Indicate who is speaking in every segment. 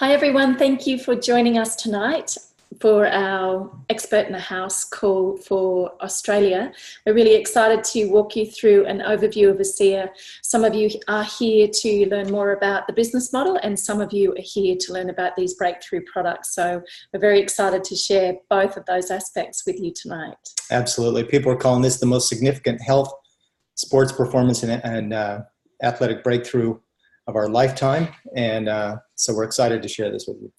Speaker 1: Hi everyone, thank you for joining us tonight for our Expert in the House call for Australia. We're really excited to walk you through an overview of ASEA. Some of you are here to learn more about the business model and some of you are here to learn about these breakthrough products. So we're very excited to share both of those aspects with you tonight.
Speaker 2: Absolutely. People are calling this the most significant health, sports performance and athletic breakthrough of our lifetime. And so we're excited to share this with you.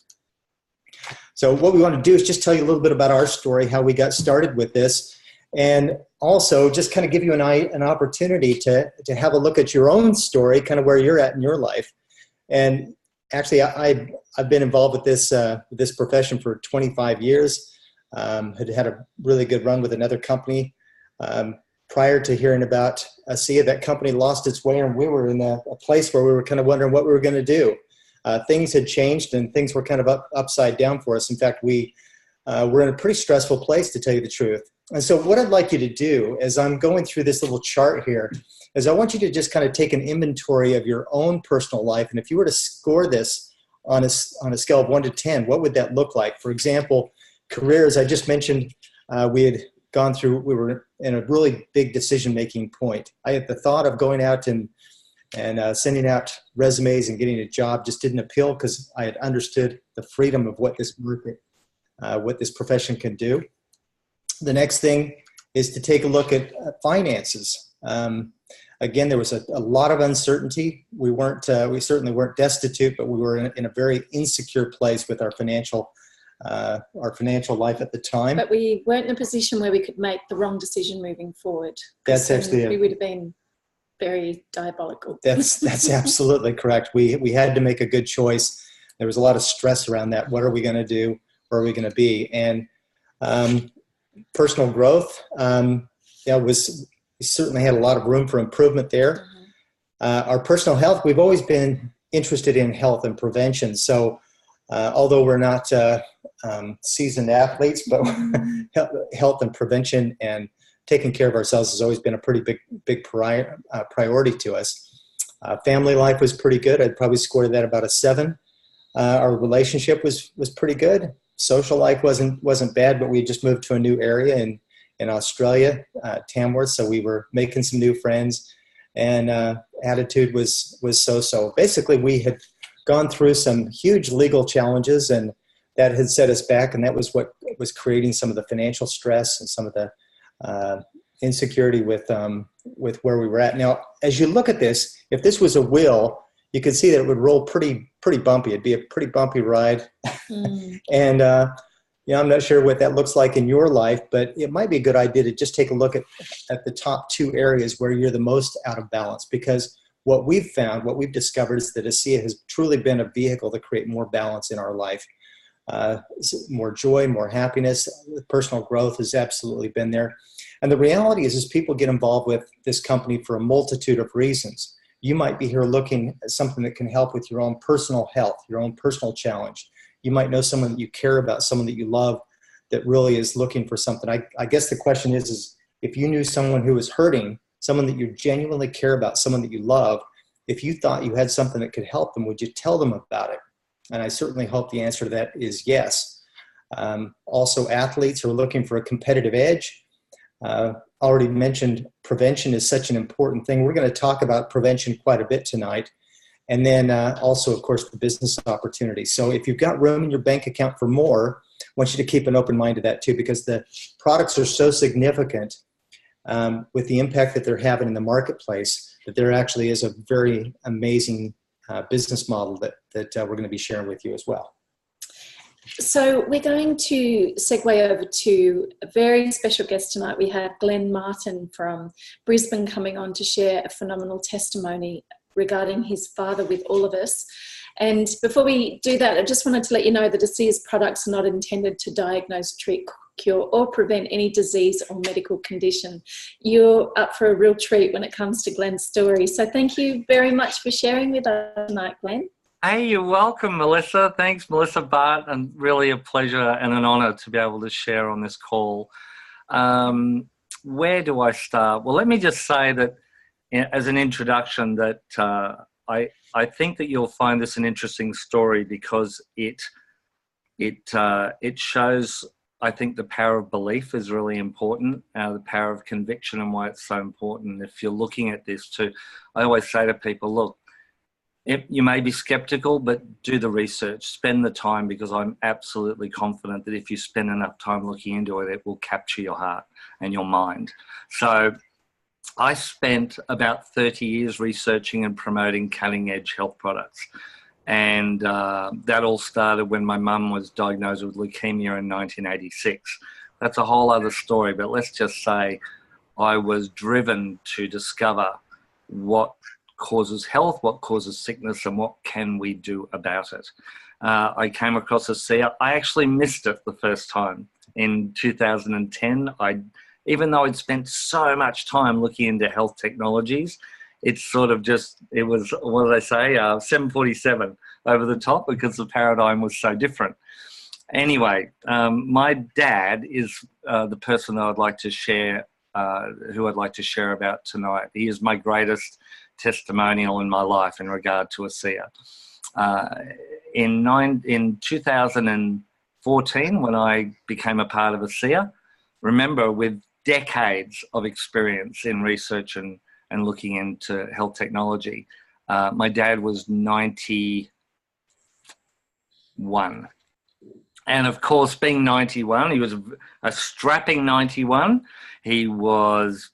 Speaker 2: So what we want to do is just tell you a little bit about our story, how we got started with this, and also just kind of give you an opportunity to have a look at your own story, kind of where you're at in your life. And actually, I've been involved with this profession for 25 years. Had a really good run with another company. Prior to hearing about ASEA, that company lost its way, and we were in a place where we were kind of wondering what we were going to do. Things had changed, and things were kind of upside down for us. In fact, we were in a pretty stressful place, to tell you the truth. And so what I'd like you to do, as I'm going through this little chart here, is I want you to just kind of take an inventory of your own personal life. And if you were to score this on a scale of 1 to 10, what would that look like? For example, careers, I just mentioned we were in a really big decision-making point. I had the thought of going out and sending out resumes and getting a job just didn't appeal because I had understood the freedom of what this market, what this profession can do. The next thing is to take a look at finances. Again, there was a lot of uncertainty. We certainly weren't destitute, but we were in a very insecure place with our financial life at the time.
Speaker 1: But we weren't in a position where we could make the wrong decision moving forward.
Speaker 2: That's actually
Speaker 1: we would have been very diabolical.
Speaker 2: That's absolutely correct. We had to make a good choice. There was a lot of stress around that. What are we going to do? Where are we going to be? And personal growth, we certainly had a lot of room for improvement there. Our personal health, we've always been interested in health and prevention. So although we're not seasoned athletes, but health and prevention and taking care of ourselves has always been a pretty big priority to us. Family life was pretty good. I'd probably score that about a 7. Our relationship was pretty good. Social life wasn't bad, but we had just moved to a new area in Australia, Tamworth, so we were making some new friends, and attitude was so-so. Basically, we had gone through some huge legal challenges, and that had set us back, and that was what was creating some of the financial stress and some of the insecurity with where we were at. Now, as you look at this, if this was a wheel, you could see that it would roll pretty bumpy. It'd be a pretty bumpy ride. And I'm not sure what that looks like in your life, but it might be a good idea to just take a look at the top 2 areas where you're the most out of balance, because what we've discovered is that ASEA has truly been a vehicle to create more balance in our life. More joy, more happiness, personal growth has absolutely been there. And the reality is people get involved with this company for a multitude of reasons. You might be here looking at something that can help with your own personal health, your own personal challenge. You might know someone that you care about, someone that you love that really is looking for something. I guess the question is if you knew someone who was hurting, someone that you genuinely care about, someone that you love, if you thought you had something that could help them, would you tell them about it? And I certainly hope the answer to that is yes. Also, athletes who are looking for a competitive edge. Already mentioned prevention is such an important thing. We're going to talk about prevention quite a bit tonight. And then also, of course, the business opportunity. So if you've got room in your bank account for more, I want you to keep an open mind to that too, because the products are so significant with the impact that they're having in the marketplace that there actually is a very amazing business model that we're going to be sharing with you as well.
Speaker 1: So we're going to segue over to a very special guest tonight. We have Glenn Martin from Brisbane coming on to share a phenomenal testimony regarding his father with all of us. And before we do that, I just wanted to let you know that ASEA's products are not intended to diagnose, treat, cure or prevent any disease or medical condition. You're up for a real treat when it comes to Glenn's story. So thank you very much for sharing with us tonight, Glenn.
Speaker 3: Hey, you're welcome, Melissa. Thanks, Melissa, Bart, and really a pleasure and an honour to be able to share on this call. Where do I start? Well, let me just say that as an introduction that I think that you'll find this an interesting story because it shows, I think, the power of belief is really important, the power of conviction and why it's so important. If you're looking at this too, I always say to people, look, you may be skeptical, but do the research, spend the time, because I'm absolutely confident that if you spend enough time looking into it, it will capture your heart and your mind. So I spent about 30 years researching and promoting cutting-edge health products. And that all started when my mum was diagnosed with leukemia in 1986. That's a whole other story, but let's just say I was driven to discover what causes health, what causes sickness, and what can we do about it. I came across a SEA. I actually missed it the first time in 2010. Even though I'd spent so much time looking into health technologies, it's sort of just, it was, what did I say, 747 over the top, because the paradigm was so different. Anyway, my dad is the person that I'd like to share, who I'd like to share about tonight. He is my greatest testimonial in my life in regard to a SEA. In 2014, when I became a part of a SEA, remember, with decades of experience in research and looking into health technology, my dad was 91. And of course, being 91, he was a strapping 91. He was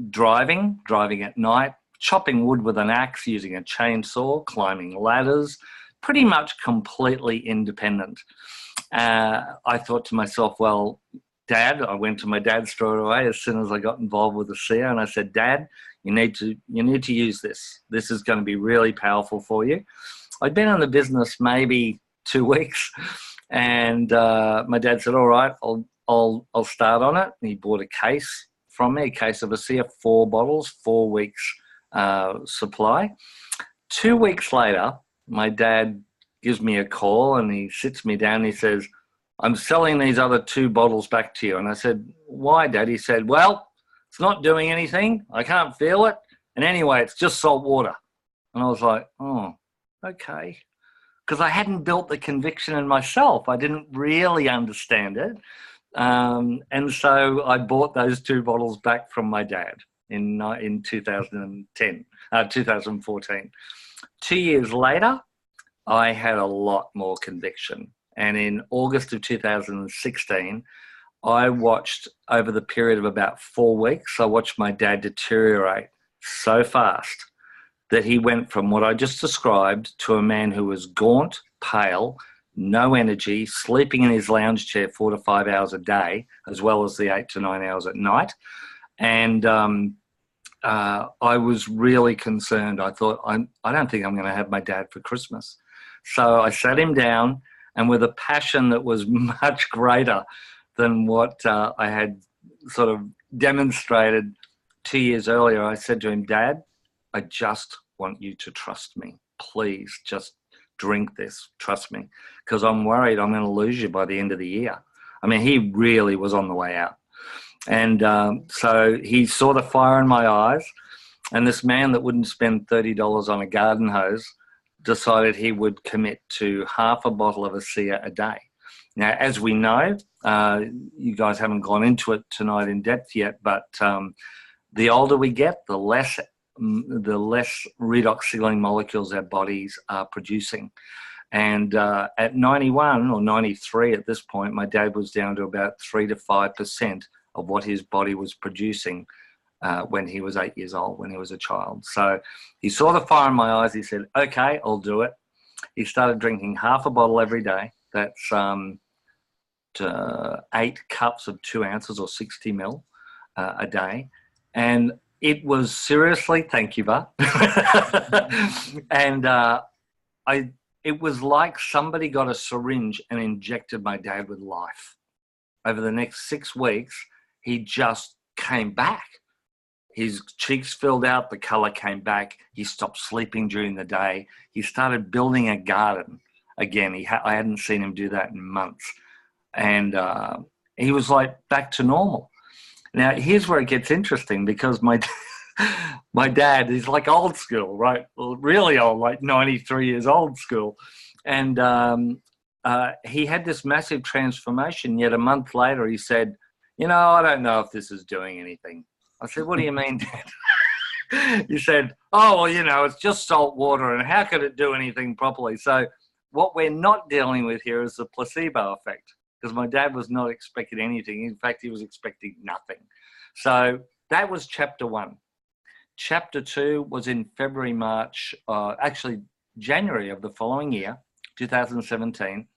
Speaker 3: driving at night, chopping wood with an axe, using a chainsaw, climbing ladders, pretty much completely independent. I thought to myself, well, Dad, I went to my dad straight away as soon as I got involved with the SEA, and I said, Dad, you need to use this. This is going to be really powerful for you. I'd been in the business maybe 2 weeks, and my dad said, all right, I'll start on it. And he bought a case from me, a case of a SEA, 4 bottles, 4 weeks supply. 2 weeks later, my dad gives me a call and he sits me down and he says, I'm selling these other 2 bottles back to you. And I said, why, Dad? He said, well, it's not doing anything. I can't feel it. And anyway, it's just salt water. And I was like, oh, okay. Because I hadn't built the conviction in myself. I didn't really understand it. And so I bought those 2 bottles back from my dad in 2014. 2 years later, I had a lot more conviction. And in August of 2016, I watched, over the period of about 4 weeks, I watched my dad deteriorate so fast that he went from what I just described to a man who was gaunt, pale, no energy, sleeping in his lounge chair 4 to 5 hours a day, as well as the 8 to 9 hours at night. And I was really concerned. I thought, I don't think I'm going to have my dad for Christmas. So I sat him down, and with a passion that was much greater than what I had sort of demonstrated 2 years earlier, I said to him, Dad, I just want you to trust me. Please just drink this. Trust me, because I'm worried I'm going to lose you by the end of the year. I mean, he really was on the way out. And so he saw the fire in my eyes, and this man that wouldn't spend $30 on a garden hose decided he would commit to half a bottle of a SEA a day. Now, as we know, you guys haven't gone into it tonight in depth yet, but the older we get, the less redox signaling molecules our bodies are producing. And at 91 or 93 at this point, my dad was down to about 3 to 5% of what his body was producing when he was 8 years old, when he was a child. So he saw the fire in my eyes. He said, okay, I'll do it. He started drinking half a bottle every day. That's 8 cups of 2 ounces or 60 mil a day. And it was seriously, thank you, Bart. And it was like somebody got a syringe and injected my dad with life. Over the next 6 weeks, he just came back. His cheeks filled out, the color came back. He stopped sleeping during the day. He started building a garden again. I hadn't seen him do that in months. And he was like back to normal. Now, here's where it gets interesting, because my My dad is like old school, right? Well, really old, like 93 years old school. And he had this massive transformation, yet a month later he said, I don't know if this is doing anything. I said, what do you mean, Dad? He said, oh, well, it's just salt water, and how could it do anything properly? So what we're not dealing with here is the placebo effect, because my dad was not expecting anything. In fact, he was expecting nothing. So that was chapter 1. Chapter 2 was in February, March, actually January of the following year, 2017.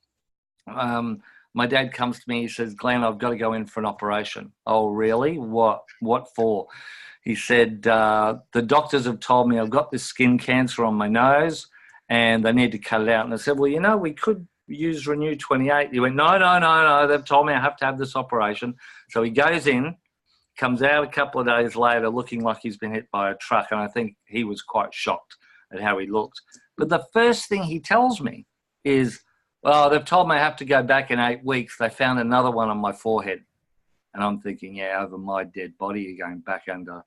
Speaker 3: My dad comes to me, he says, Glenn, I've got to go in for an operation. Oh, really? What for? He said, the doctors have told me I've got this skin cancer on my nose and they need to cut it out. And I said, well, we could use Renew 28. He went, no, they've told me I have to have this operation. So he goes in, comes out a couple of days later looking like he's been hit by a truck, and I think he was quite shocked at how he looked. But the first thing he tells me is, well, they've told me I have to go back in 8 weeks. They found another one on my forehead. And I'm thinking, yeah, over my dead body, you're going back into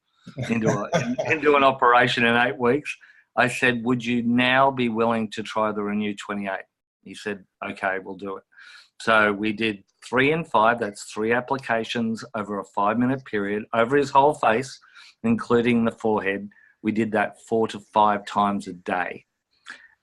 Speaker 3: an operation in 8 weeks. I said, would you now be willing to try the Renew 28? He said, okay, we'll do it. So we did 3 and 5. That's 3 applications over a 5-minute period over his whole face, including the forehead. We did that 4 to 5 times a day.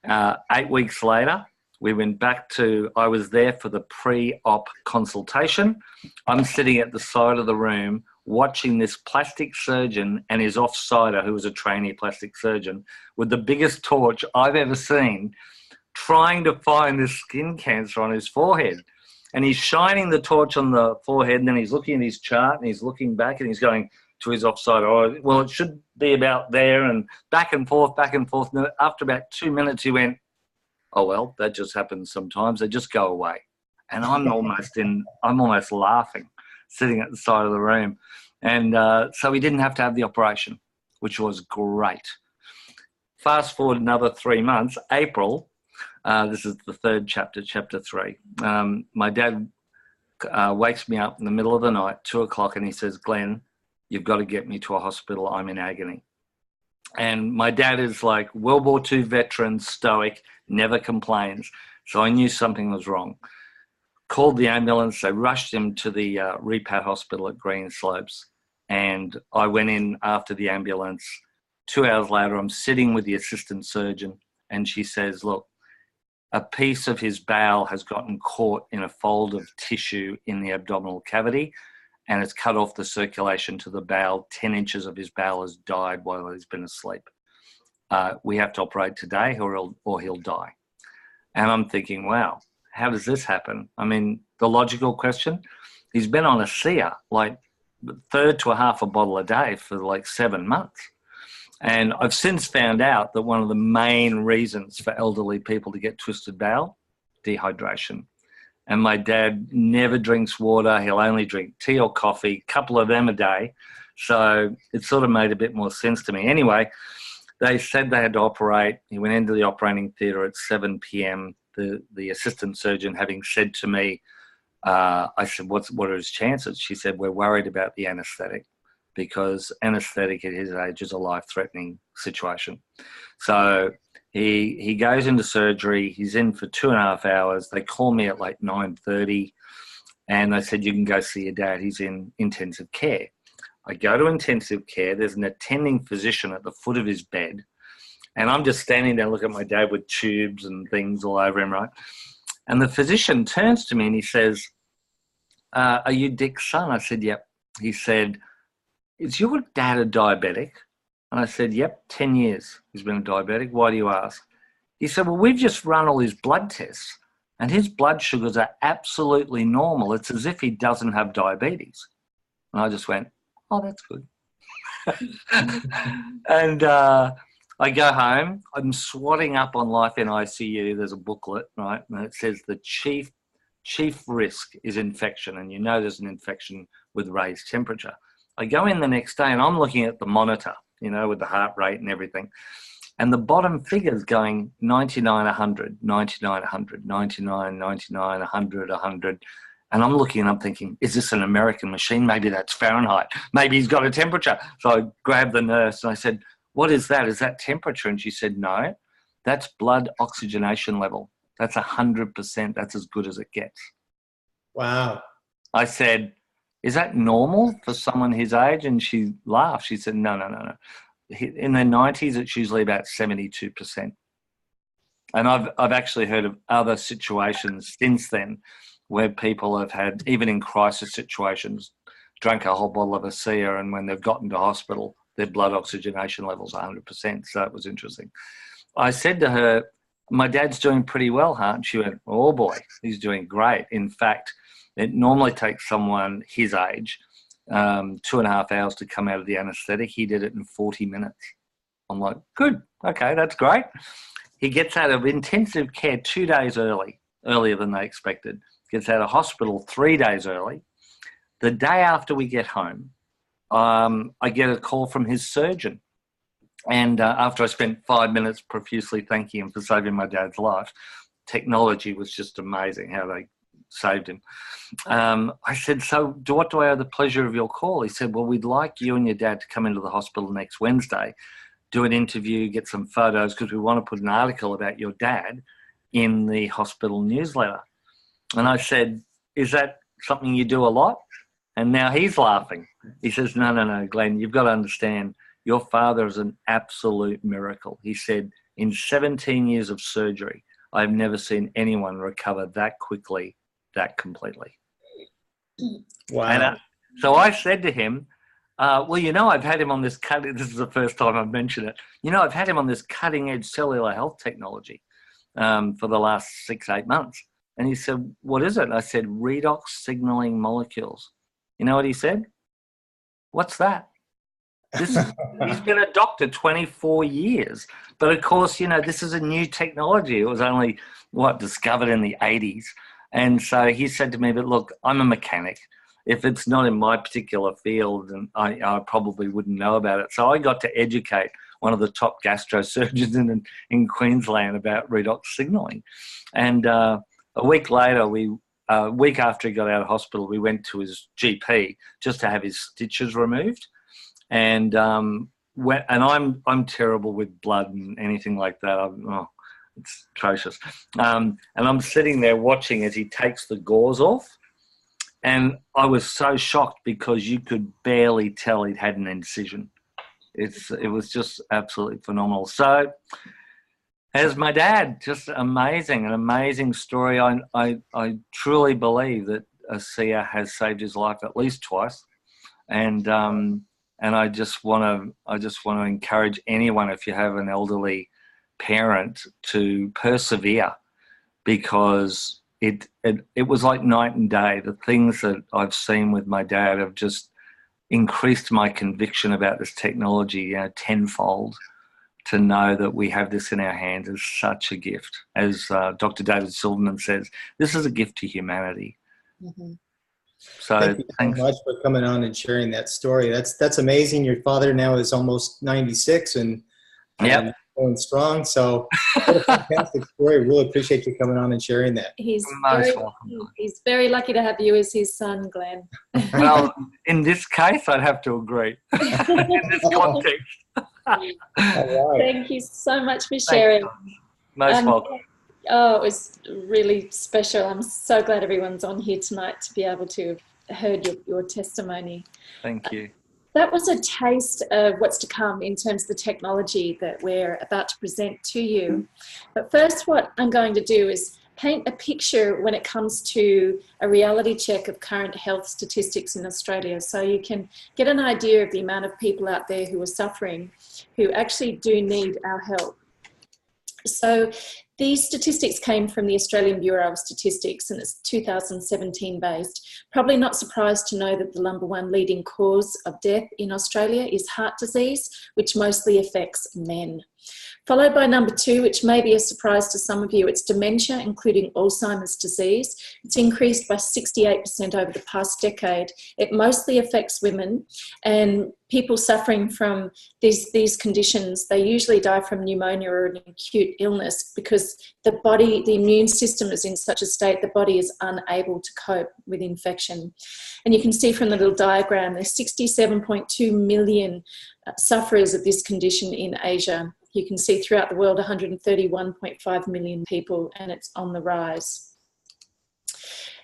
Speaker 3: 8 weeks later, we went back I was there for the pre-op consultation. I'm sitting at the side of the room watching this plastic surgeon and his off-sider, who was a trainee plastic surgeon, with the biggest torch I've ever seen, trying to find this skin cancer on his forehead. And he's shining the torch on the forehead, and then he's looking at his chart and he's looking back and he's going to his offside. Oh, well, it should be about there, and back and forth, back and forth. And after about 2 minutes, he went, oh, well, that just happens sometimes. They just go away. And I'm almost laughing, sitting at the side of the room. And so he didn't have to have the operation, which was great. Fast forward another 3 months, April, this is the third chapter, chapter 3. My dad wakes me up in the middle of the night, 2 o'clock, and he says, Glenn, you've got to get me to a hospital. I'm in agony. And my dad is like World War II veteran, stoic, never complains. So I knew something was wrong. Called the ambulance. They rushed him to the Repat Hospital at Green Slopes. And I went in after the ambulance. 2 hours later, I'm sitting with the assistant surgeon, and she says, look, a piece of his bowel has gotten caught in a fold of tissue in the abdominal cavity, and it's cut off the circulation to the bowel. 10 inches of his bowel has died while he's been asleep. We have to operate today or he'll die. And I'm thinking, wow, how does this happen? I mean, the logical question, he's been on a SEA, like 1/3 to a half a bottle a day for like 7 months. And I've since found out that one of the main reasons for elderly people to get twisted bowel, dehydration. And my dad never drinks water. He'll only drink tea or coffee, a couple of them a day. So it sort of made a bit more sense to me. Anyway, they said they had to operate. He went into the operating theatre at 7 p.m. The assistant surgeon having said to me, I said, what are his chances? She said, we're worried about the anaesthetic, because anaesthetic at his age is a life-threatening situation. So he goes into surgery. He's in for 2.5 hours. They call me at like 9:30, and they said, you can go see your dad. He's in intensive care. I go to intensive care. There's an attending physician at the foot of his bed, and I'm just standing there looking at my dad with tubes and things all over him, right? And the physician turns to me and he says, are you Dick's son? I said, yep. He said, is your dad a diabetic? And I said, yep, 10 years he's been a diabetic. Why do you ask? He said, well, we've just run all his blood tests and his blood sugars are absolutely normal. It's as if he doesn't have diabetes. And I just went, oh, that's good. And I go home. I'm swatting up on Life in ICU. There's a booklet, right? And it says the chief risk is infection. And you know there's an infection with raised temperature. I go in the next day and I'm looking at the monitor, you know, with the heart rate and everything. And the bottom figure's going 99, 100, 99, 100, 99, 99, 100, 100. And I'm looking and I'm thinking, is this an American machine? Maybe that's Fahrenheit. Maybe he's got a temperature. So I grabbed the nurse and I said, what is that? Is that temperature? And she said, no, that's blood oxygenation level. That's 100%. That's as good as it gets.
Speaker 2: Wow.
Speaker 3: I said, is that normal for someone his age? And she laughed. She said, no. In their 90s, it's usually about 72%. And I've actually heard of other situations since then where people have had, even in crisis situations, drank a whole bottle of ASEA, and when they've gotten to hospital, their blood oxygenation levels are 100%. So it was interesting. I said to her, my dad's doing pretty well, huh? And she went, oh boy, he's doing great. In fact, it normally takes someone his age 2.5 hours to come out of the anaesthetic. He did it in 40 minutes. I'm like, good, okay, that's great. He gets out of intensive care 2 days earlier than they expected. Gets out of hospital 3 days early. The day after we get home, I get a call from his surgeon. And after I spent 5 minutes profusely thanking him for saving my dad's life, technology was just amazing how they saved him. I said, so what do I owe the pleasure of your call? He said, well, we'd like you and your dad to come into the hospital next Wednesday, do an interview, get some photos, because we want to put an article about your dad in the hospital newsletter. And I said, is that something you do a lot? And now he's laughing. He says, no, Glenn, you've got to understand, your father is an absolute miracle. He said, in 17 years of surgery, I've never seen anyone recover that quickly, that completely.
Speaker 2: Wow.
Speaker 3: And so I said to him, well, I've had him on this this is the first time I've mentioned it. I've had him on this cutting edge cellular health technology for the last 6-8 months. And he said, what is it? And I said, redox signaling molecules. You know what he said? What's that? He's been a doctor 24 years. But of course, this is a new technology. It was only, discovered in the 80s. And so he said to me, but look, I'm a mechanic. If it's not in my particular field, and I probably wouldn't know about it. So I got to educate one of the top gastrosurgeons in Queensland about redox signaling. And a week later, a week after he got out of hospital, we went to his GP just to have his stitches removed. And I'm terrible with blood and anything like that. It's atrocious. And I'm sitting there watching as he takes the gauze off. And I was so shocked because you could barely tell he'd had an incision. It was just absolutely phenomenal. So, as my dad, just amazing, an amazing story. I truly believe that ASEA has saved his life at least twice. And I just want to encourage anyone, if you have an elderly parent, to persevere, because it was like night and day. The things that I've seen with my dad have just increased my conviction about this technology, tenfold. To know that we have this in our hands is such a gift. As Dr. David Silverman says, this is a gift to humanity. Mm-hmm. So
Speaker 2: thank you so much for coming on and sharing that story. That's amazing. Your father now is almost 96 and going strong. So what a fantastic story. Really appreciate you coming on and sharing that.
Speaker 1: He's very lucky to have you as his son, Glenn.
Speaker 3: Well, in this case, I'd have to agree. In this context.
Speaker 2: Right.
Speaker 1: Thank you so much for sharing.
Speaker 3: Most welcome.
Speaker 1: Oh, it was really special. I'm so glad everyone's on here tonight to be able to have heard your testimony.
Speaker 3: Thank you.
Speaker 1: That was a taste of what's to come in terms of the technology that we're about to present to you. But first, what I'm going to do is paint a picture when it comes to a reality check of current health statistics in Australia, so you can get an idea of the amount of people out there who are suffering, who actually do need our help. So these statistics came from the Australian Bureau of Statistics, and it's 2017 based. Probably not surprised to know that the #1 leading cause of death in Australia is heart disease, which mostly affects men. Followed by #2, which may be a surprise to some of you, it's dementia, including Alzheimer's disease. It's increased by 68% over the past decade. It mostly affects women, and people suffering from these conditions, they usually die from pneumonia or an acute illness because because the immune system is in such a state the body is unable to cope with infection. And you can see from the little diagram, there's 67.2 million sufferers of this condition in Asia. You can see throughout the world 131.5 million people, and it's on the rise.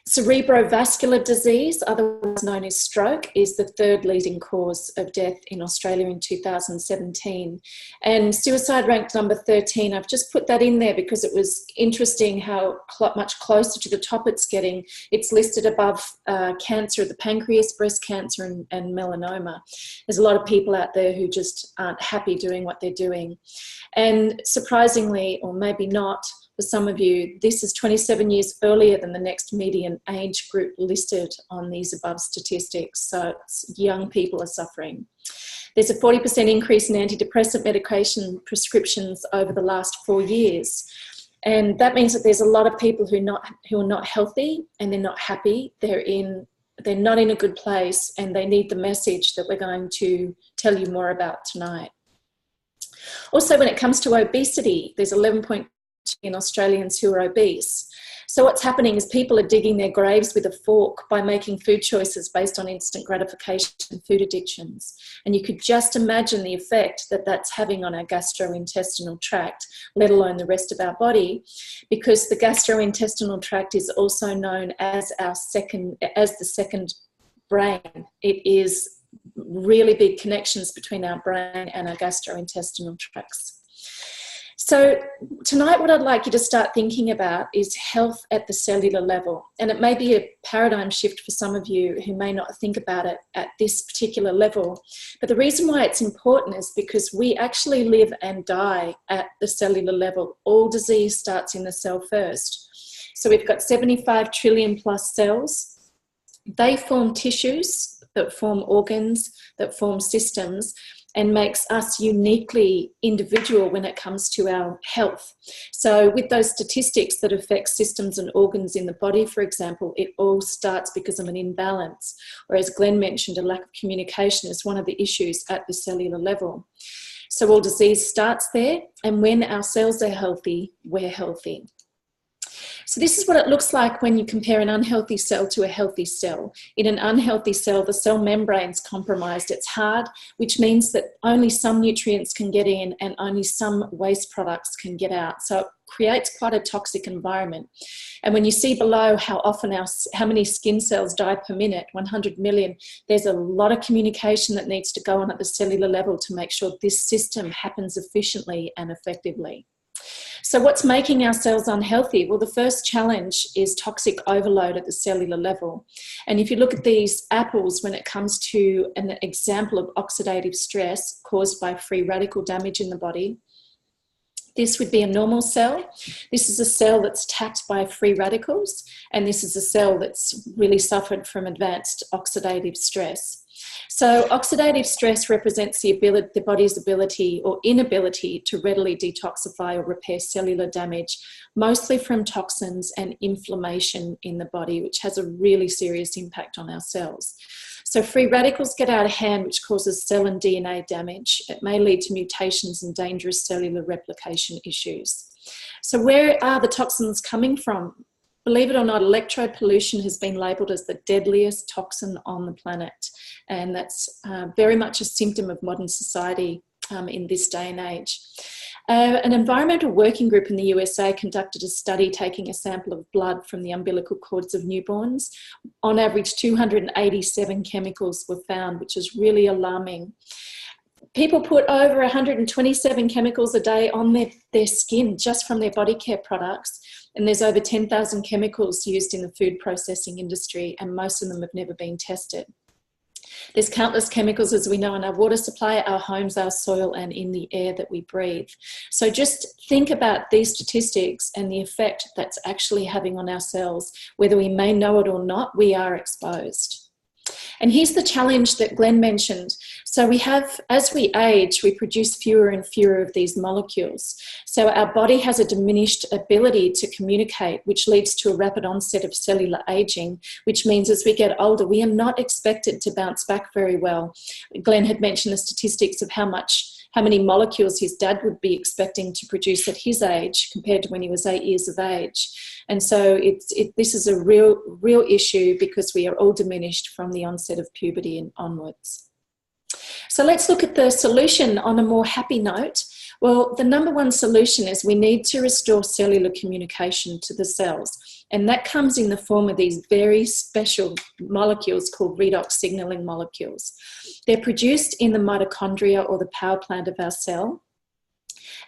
Speaker 1: Cerebrovascular disease, otherwise known as stroke, is the third leading cause of death in Australia in 2017. And suicide ranked number 13. I've just put that in there because it was interesting how much closer to the top it's getting. It's listed above cancer of the pancreas, breast cancer, and melanoma. There's a lot of people out there who just aren't happy doing what they're doing. And surprisingly, or maybe not, for some of you, this is 27 years earlier than the next median age group listed on these above statistics. So young people are suffering. There's a 40% increase in antidepressant medication prescriptions over the last 4 years. And that means that there's a lot of people who are not healthy, and they're not happy. They're not in a good place, and they need the message that we're going to tell you more about tonight. Also, when it comes to obesity, there's 11.2 million Australians who are obese. So what's happening is people are digging their graves with a fork by making food choices based on instant gratification and food addictions. And you could just imagine the effect that that's having on our gastrointestinal tract, let alone the rest of our body, because the gastrointestinal tract is also known as the second brain. It is really big connections between our brain and our gastrointestinal tracts. So tonight what I'd like you to start thinking about is health at the cellular level. And it may be a paradigm shift for some of you who may not think about it at this particular level. But the reason why it's important is because we actually live and die at the cellular level. All disease starts in the cell first. So we've got 75 trillion plus cells. They form tissues that form organs, that form systems, and makes us uniquely individual when it comes to our health. So with those statistics that affect systems and organs in the body, for example, it all starts because of an imbalance. Or as Glenn mentioned, a lack of communication is one of the issues at the cellular level. So all disease starts there, and when our cells are healthy, we're healthy. So this is what it looks like when you compare an unhealthy cell to a healthy cell. In an unhealthy cell, the cell membrane's compromised. It's hard, which means that only some nutrients can get in and only some waste products can get out. So it creates quite a toxic environment. And when you see below how many skin cells die per minute, 100 million, there's a lot of communication that needs to go on at the cellular level to make sure this system happens efficiently and effectively. So what's making our cells unhealthy? Well, the first challenge is toxic overload at the cellular level. And if you look at these apples, when it comes to an example of oxidative stress caused by free radical damage in the body, this would be a normal cell. This is a cell that's attacked by free radicals, and this is a cell that's really suffered from advanced oxidative stress. So oxidative stress represents the body's ability or inability to readily detoxify or repair cellular damage, mostly from toxins and inflammation in the body, which has a really serious impact on our cells. So free radicals get out of hand, which causes cell and DNA damage. It may lead to mutations and dangerous cellular replication issues. So where are the toxins coming from? Believe it or not, electrode pollution has been labelled as the deadliest toxin on the planet. And that's very much a symptom of modern society in this day and age. An environmental working group in the USA conducted a study taking a sample of blood from the umbilical cords of newborns. On average, 287 chemicals were found, which is really alarming. People put over 127 chemicals a day on their skin just from their body care products. And there's over 10,000 chemicals used in the food processing industry, and most of them have never been tested. There's countless chemicals, as we know, in our water supply, our homes, our soil, and in the air that we breathe. So just think about these statistics and the effect that's actually having on our cells. Whether we may know it or not, we are exposed. And here's the challenge that Glenn mentioned. So we have, as we age, we produce fewer and fewer of these molecules. So our body has a diminished ability to communicate, which leads to a rapid onset of cellular aging, which means as we get older, we are not expected to bounce back very well. Glenn had mentioned the statistics of how how many molecules his dad would be expecting to produce at his age compared to when he was 8 years of age. And so this is a real issue because we are all diminished from the onset of puberty and onwards. So let's look at the solution on a more happy note. Well, the number one solution is we need to restore cellular communication to the cells. And that comes in the form of these very special molecules called redox signaling molecules. They're produced in the mitochondria or the power plant of our cell.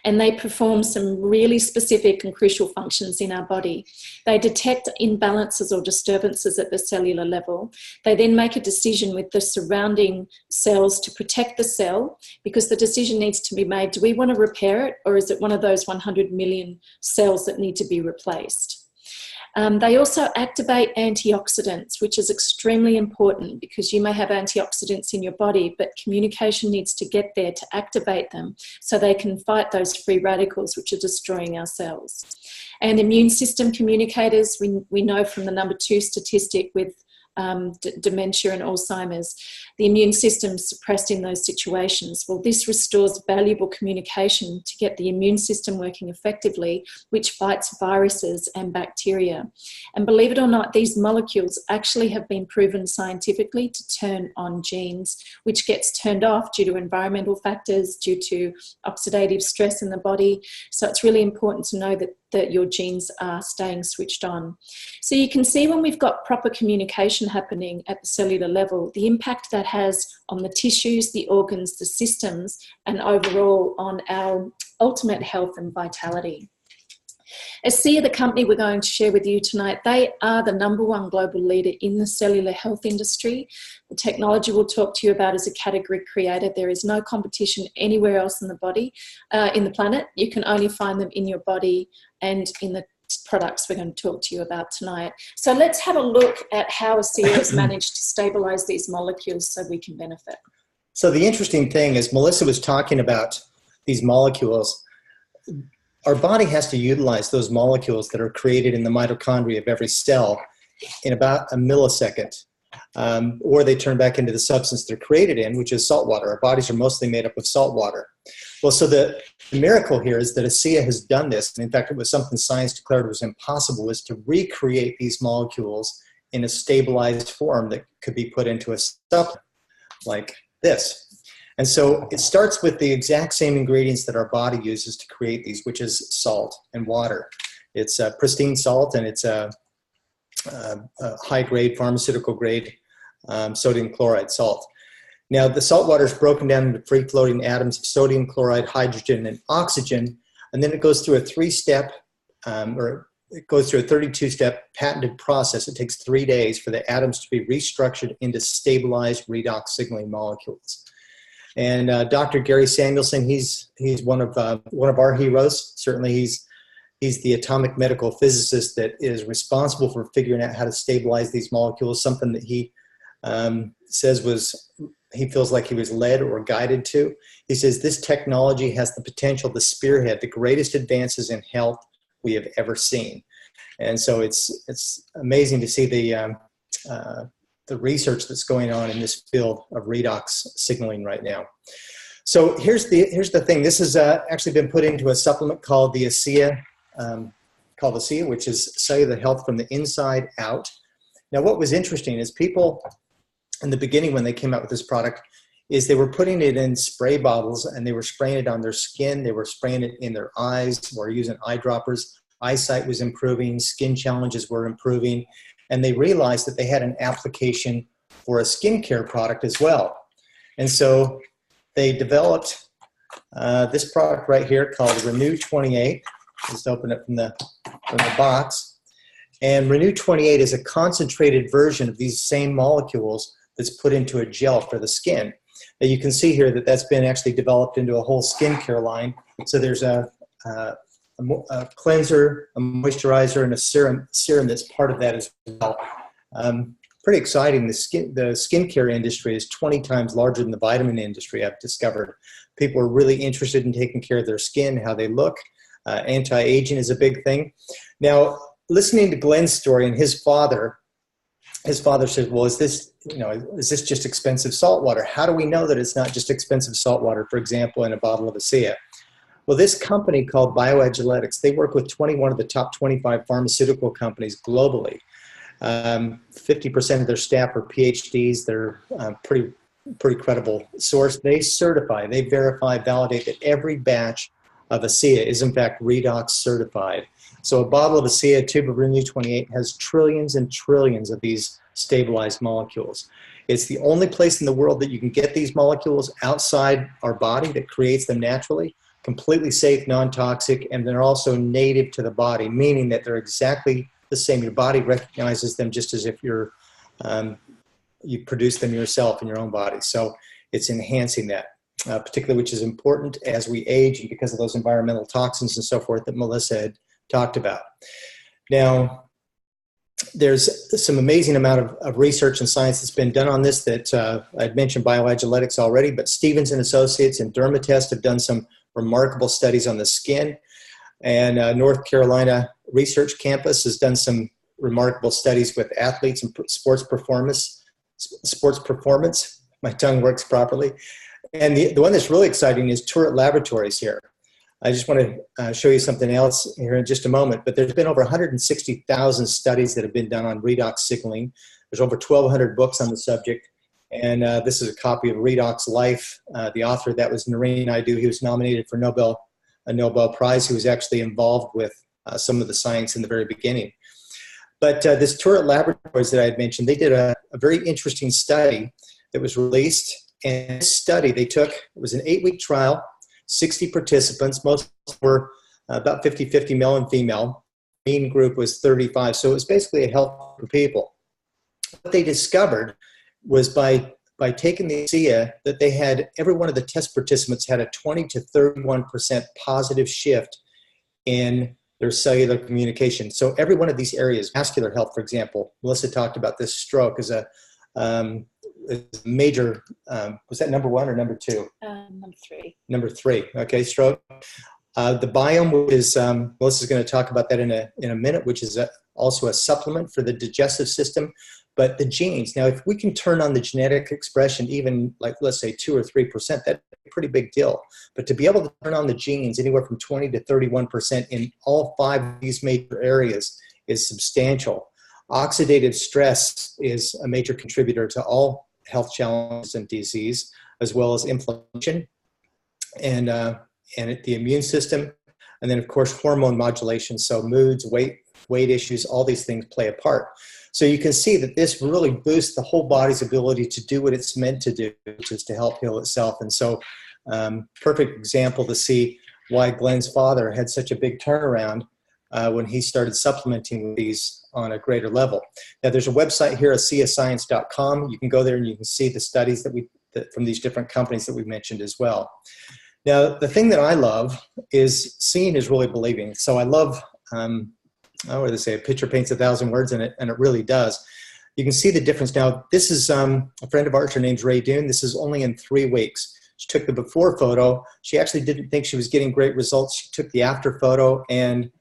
Speaker 1: And they perform some really specific and crucial functions in our body. They detect imbalances or disturbances at the cellular level. They then make a decision with the surrounding cells to protect the cell, because the decision needs to be made, do we want to repair it, or is it one of those 100 million cells that need to be replaced? They also activate antioxidants, which is extremely important because you may have antioxidants in your body, but communication needs to get there to activate them so they can fight those free radicals which are destroying our cells. And immune system communicators, we know from the number 2 statistic with dementia and Alzheimer's, the immune system is suppressed in those situations. Well, this restores valuable communication to get the immune system working effectively, which fights viruses and bacteria. And believe it or not, these molecules actually have been proven scientifically to turn on genes, which gets turned off due to environmental factors, due to oxidative stress in the body. So it's really important to know that your genes are staying switched on. So you can see when we've got proper communication happening at the cellular level, the impact that has on the tissues, the organs, the systems, and overall on our ultimate health and vitality. ASEA, the company we're going to share with you tonight, they are the number 1 global leader in the cellular health industry. The technology we'll talk to you about is a category creator. There is no competition anywhere else in the body, in the planet. You can only find them in your body and in the products we're going to talk to you about tonight. So let's have a look at how ASEA has managed to stabilize these molecules so we can benefit.
Speaker 2: So the interesting thing is Melissa was talking about these molecules. Our body has to utilize those molecules that are created in the mitochondria of every cell in about a millisecond, or they turn back into the substance they're created in, which is salt water. Our bodies are mostly made up of salt water. Well, so the miracle here is that ASEA has done this. And in fact, it was something science declared was impossible, was to recreate these molecules in a stabilized form that could be put into a supplement like this. And so it starts with the exact same ingredients that our body uses to create these, which is salt and water. It's a pristine salt, and it's a high-grade, pharmaceutical-grade sodium chloride salt. Now, the salt water is broken down into free-floating atoms of sodium chloride, hydrogen, and oxygen, and then it goes through a 3-step, or it goes through a 32-step patented process. It takes 3 days for the atoms to be restructured into stabilized redox signaling molecules. And Dr. Gary Samuelson, he's one of our heroes. Certainly, he's the atomic medical physicist that is responsible for figuring out how to stabilize these molecules. Something that he says he feels like he was led or guided to. He says this technology has the potential to spearhead the greatest advances in health we have ever seen. And so it's amazing to see the research that's going on in this field of redox signaling right now. So here's the thing. This has actually been put into a supplement called the ASEA, which is Cellular Health from the Inside Out. Now, what was interesting is people in the beginning when they came out with this product is they were putting it in spray bottles and they were spraying it on their skin. They were spraying it in their eyes or using eyedroppers. Eyesight was improving. Skin challenges were improving. And they realized that they had an application for a skincare product as well. And so they developed this product right here called Renew 28. Just open it from the box. And Renew 28 is a concentrated version of these same molecules that's put into a gel for the skin. Now you can see here that that's been actually developed into a whole skincare line. So there's a cleanser, a moisturizer, and a serum that's part of that as well. Pretty exciting. The skincare industry is 20 times larger than the vitamin industry, I've discovered. People are really interested in taking care of their skin, how they look. Anti-aging is a big thing. Now, listening to Glenn's story and his father, his father said, well, is this just expensive salt water? How do we know that it's not just expensive salt water, for example, in a bottle of ASEA? Well, this company called Bioagiletics, they work with 21 of the top 25 pharmaceutical companies globally. 50% of their staff are PhDs. They're pretty credible source. They certify, they verify, validate that every batch of ASEA is in fact redox certified. So a bottle of ASEA, a tube of Renew 28, has trillions and trillions of these stabilized molecules. It's the only place in the world that you can get these molecules outside our body that creates them naturally, completely safe, non-toxic, and they're also native to the body, meaning that they're exactly the same. Your body recognizes them just as if you produce them yourself in your own body. So it's enhancing that, particularly, which is important as we age and because of those environmental toxins and so forth that Melissa had talked about. Now, there's some amazing amount of research and science that's been done on this that I'd mentioned Bioagiletics already, but Stevens and Associates and Dermatest have done some remarkable studies on the skin. And North Carolina Research Campus has done some remarkable studies with athletes and sports performance. My tongue works properly. And the one that's really exciting is Turret Laboratories here. I just want to show you something else here in just a moment, but there's been over 160,000 studies that have been done on redox signaling. There's over 1,200 books on the subject, and this is a copy of Redox Life. The author of that was Nareen Naidu. He was nominated for a Nobel Prize. He was actually involved with some of the science in the very beginning. But this Turret Laboratories that I had mentioned, they did a very interesting study that was released. And this study they took, it was an 8-week trial, 60 participants, most were about 50-50 male and female. Mean group was 35, so it was basically a health group of people. What they discovered was by taking the ASEA that they had, every one of the test participants had a 20 to 31% positive shift in their cellular communication. So every one of these areas, vascular health, for example, Melissa talked about this stroke as a major, was that number 1 or number 2?
Speaker 1: Number 3.
Speaker 2: Number 3, okay, stroke. The biome, which is, Melissa's going to talk about that in a minute, which is also a supplement for the digestive system. But the genes, now if we can turn on the genetic expression, even like, let's say 2 or 3%, that's a pretty big deal. But to be able to turn on the genes anywhere from 20 to 31% in all 5 of these major areas is substantial. Oxidative stress is a major contributor to all health challenges and disease, as well as inflammation and the immune system. And then, of course, hormone modulation. So moods, weight issues, all these things play a part. So you can see that this really boosts the whole body's ability to do what it's meant to do, which is to help heal itself. And so perfect example to see why Glenn's father had such a big turnaround when he started supplementing with these on a greater level. Now, there's a website here, ASEAScience.com. You can go there and you can see the studies that from these different companies that we've mentioned as well. Now, the thing that I love is seeing is really believing. So I love, what do they say, a picture paints 1,000 words, and it really does. You can see the difference. Now, this is a friend of ours, her name's Ray Doon. This is only in 3 weeks. She took the before photo. She actually didn't think she was getting great results. She took the after photo, and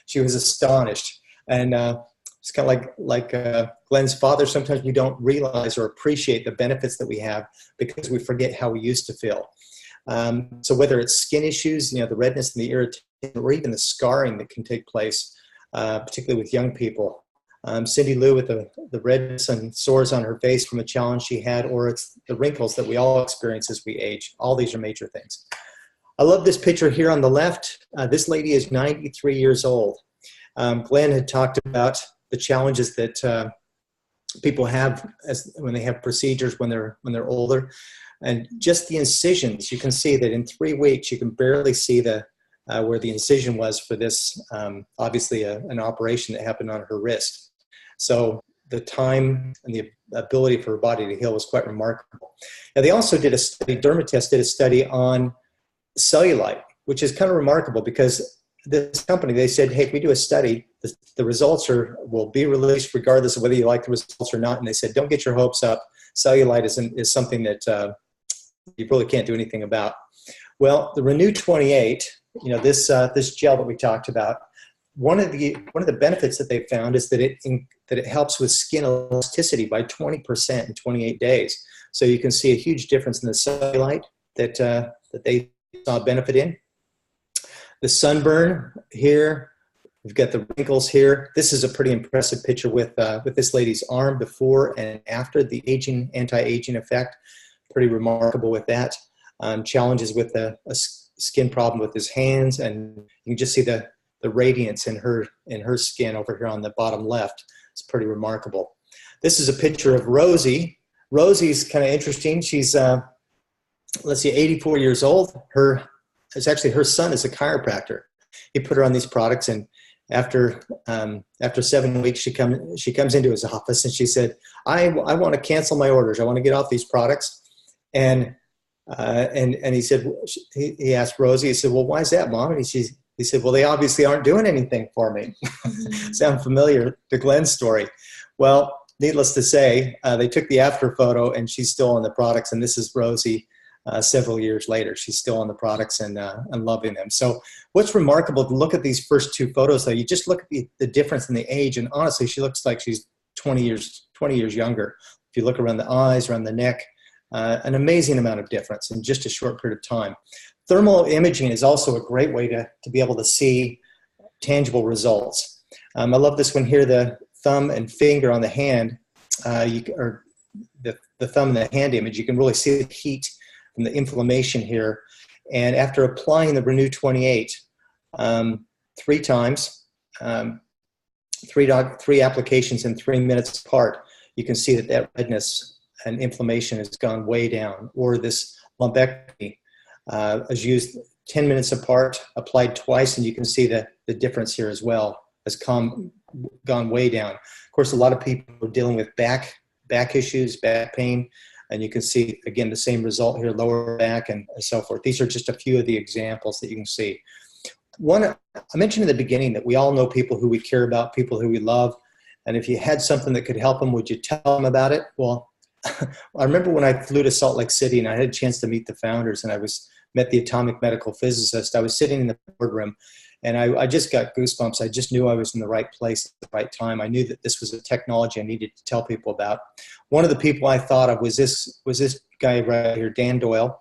Speaker 2: she was astonished. And it's kind of like Glenn's father. Sometimes we don't realize or appreciate the benefits that we have because we forget how we used to feel. So whether it's skin issues, the redness and the irritation, or even the scarring that can take place, particularly with young people. Cindy Lou with the redness and sores on her face from a challenge she had, or it's the wrinkles that we all experience as we age. All these are major things. I love this picture here on the left. This lady is 93 years old. Glenn had talked about the challenges that people have when they have procedures when they're older, and just the incisions. You can see that in 3 weeks you can barely see where the incision was for this. Obviously, an operation that happened on her wrist. So the time and the ability for her body to heal was quite remarkable. Now, they also did a study. Dermatest did a study on cellulite, which is kind of remarkable because this company, they said, hey, if we do a study, the results will be released regardless of whether you like the results or not. And they said, don't get your hopes up. Cellulite is something that you really can't do anything about. Well, the Renew 28, this gel that we talked about, one of the benefits that they found is that that it helps with skin elasticity by 20% in 28 days. So you can see a huge difference in the cellulite that they saw benefit in. The sunburn here, we've got the wrinkles here. This is a pretty impressive picture with this lady's arm before and after the anti-aging effect. Pretty remarkable with that. Challenges with a skin problem with his hands, and you can just see the radiance in her skin over here on the bottom left. It's pretty remarkable. This is a picture of Rosie. Rosie's kind of interesting. She's, let's see, 84 years old. It's actually her son is a chiropractor. He put her on these products, and after 7 weeks, she comes into his office and she said, I want to cancel my orders. I want to get off these products. And he said, he asked Rosie, he said, well, why is that, Mom? And he said, well, they obviously aren't doing anything for me. Sound familiar to Glenn's story? Well, needless to say, they took the after photo and she's still on the products. And this is Rosie several years later. She's still on the products and loving them. So what's remarkable to look at these first two photos, though, you just look at the difference in the age. And honestly, she looks like she's 20 years younger. If you look around the eyes, around the neck, an amazing amount of difference in just a short period of time. Thermal imaging is also a great way to be able to see tangible results. I love this one here, the thumb and finger on the hand, or the thumb and the hand image. You can really see the heat and the inflammation here. And after applying the Renew 28 3 times, three applications in 3 minutes apart, you can see that redness and inflammation has gone way down. Or this lumpectomy is used 10 minutes apart, applied twice, and you can see the difference here as well, has gone way down. Of course, a lot of people are dealing with back issues, back pain, and you can see, again, the same result here, lower back and so forth. These are just a few of the examples that you can see. One, I mentioned in the beginning that we all know people who we care about, people who we love, and if you had something that could help them, would you tell them about it? Well, I remember when I flew to Salt Lake City and I had a chance to meet the founders, and I met the atomic medical physicist. I was sitting in the boardroom and I just got goosebumps. I just knew I was in the right place at the right time. I knew that this was a technology I needed to tell people about. One of the people I thought of was this guy right here, Dan Doyle.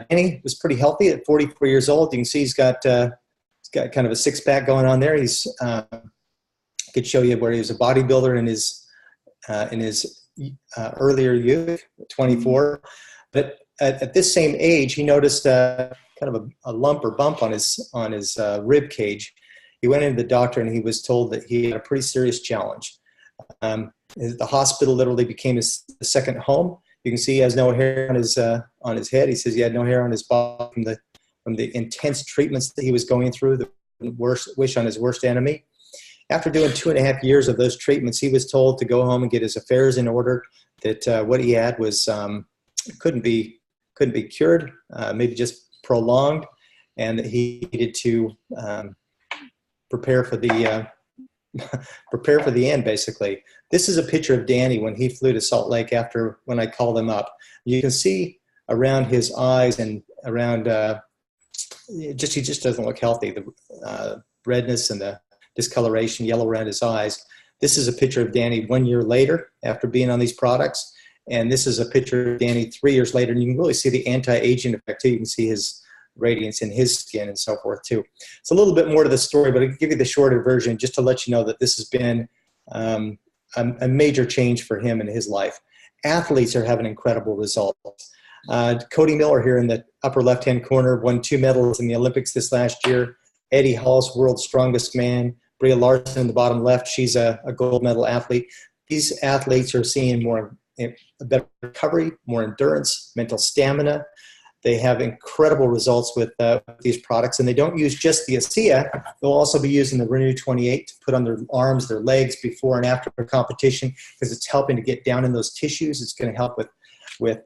Speaker 2: Danny was pretty healthy at 44 years old. You can see he's got kind of a six-pack going on there. He's could show you where he was a bodybuilder in his earlier youth, 24. But at this same age, he noticed kind of a lump or bump on his rib cage. He went into the doctor and he was told that he had a pretty serious challenge. The hospital literally became his second home. You can see he has no hair on his head. He says he had no hair on his body from the intense treatments that he was going through, the wish on his worst enemy. After doing 2.5 years of those treatments, he was told to go home and get his affairs in order, that what he had was couldn't be cured, maybe just prolonged, and that he needed to prepare for the end, basically. This is a picture of Danny when he flew to Salt Lake when I called him up. You can see around his eyes and around, he just doesn't look healthy. The redness and the discoloration, yellow around his eyes. This is a picture of Danny 1 year later after being on these products. And this is a picture of Danny 3 years later. And you can really see the anti-aging effect too. You can see his radiance in his skin and so forth too. It's a little bit more to the story, but I'll give you the shorter version just to let you know that this has been a major change for him in his life. Athletes are having incredible results. Cody Miller here in the upper left-hand corner won 2 medals in the Olympics this last year. Eddie Hall's world's strongest man. Bria Larson in the bottom left, she's a gold medal athlete. These athletes are seeing a better recovery, more endurance, mental stamina. They have incredible results with these products, and they don't use just the ASEA. They'll also be using the Renew 28 to put on their arms, their legs before and after a competition, because it's helping to get down in those tissues. It's going to help with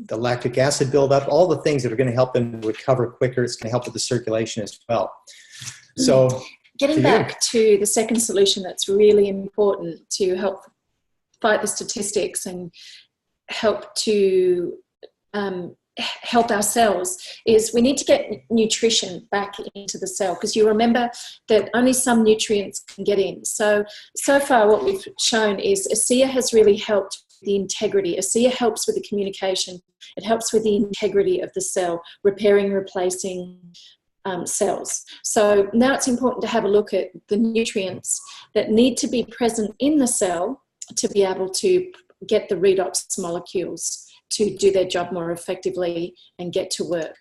Speaker 2: the lactic acid buildup, all the things that are going to help them recover quicker. It's going to help with the circulation as well. So
Speaker 1: getting back to the second solution that's really important to help fight the statistics and help to help ourselves is we need to get nutrition back into the cell, because you remember that only some nutrients can get in. So far what we've shown is ASEA has really helped the integrity. ASEA helps with the communication. It helps with the integrity of the cell, repairing, replacing cells. So now it's important to have a look at the nutrients that need to be present in the cell to be able to get the redox molecules to do their job more effectively and get to work.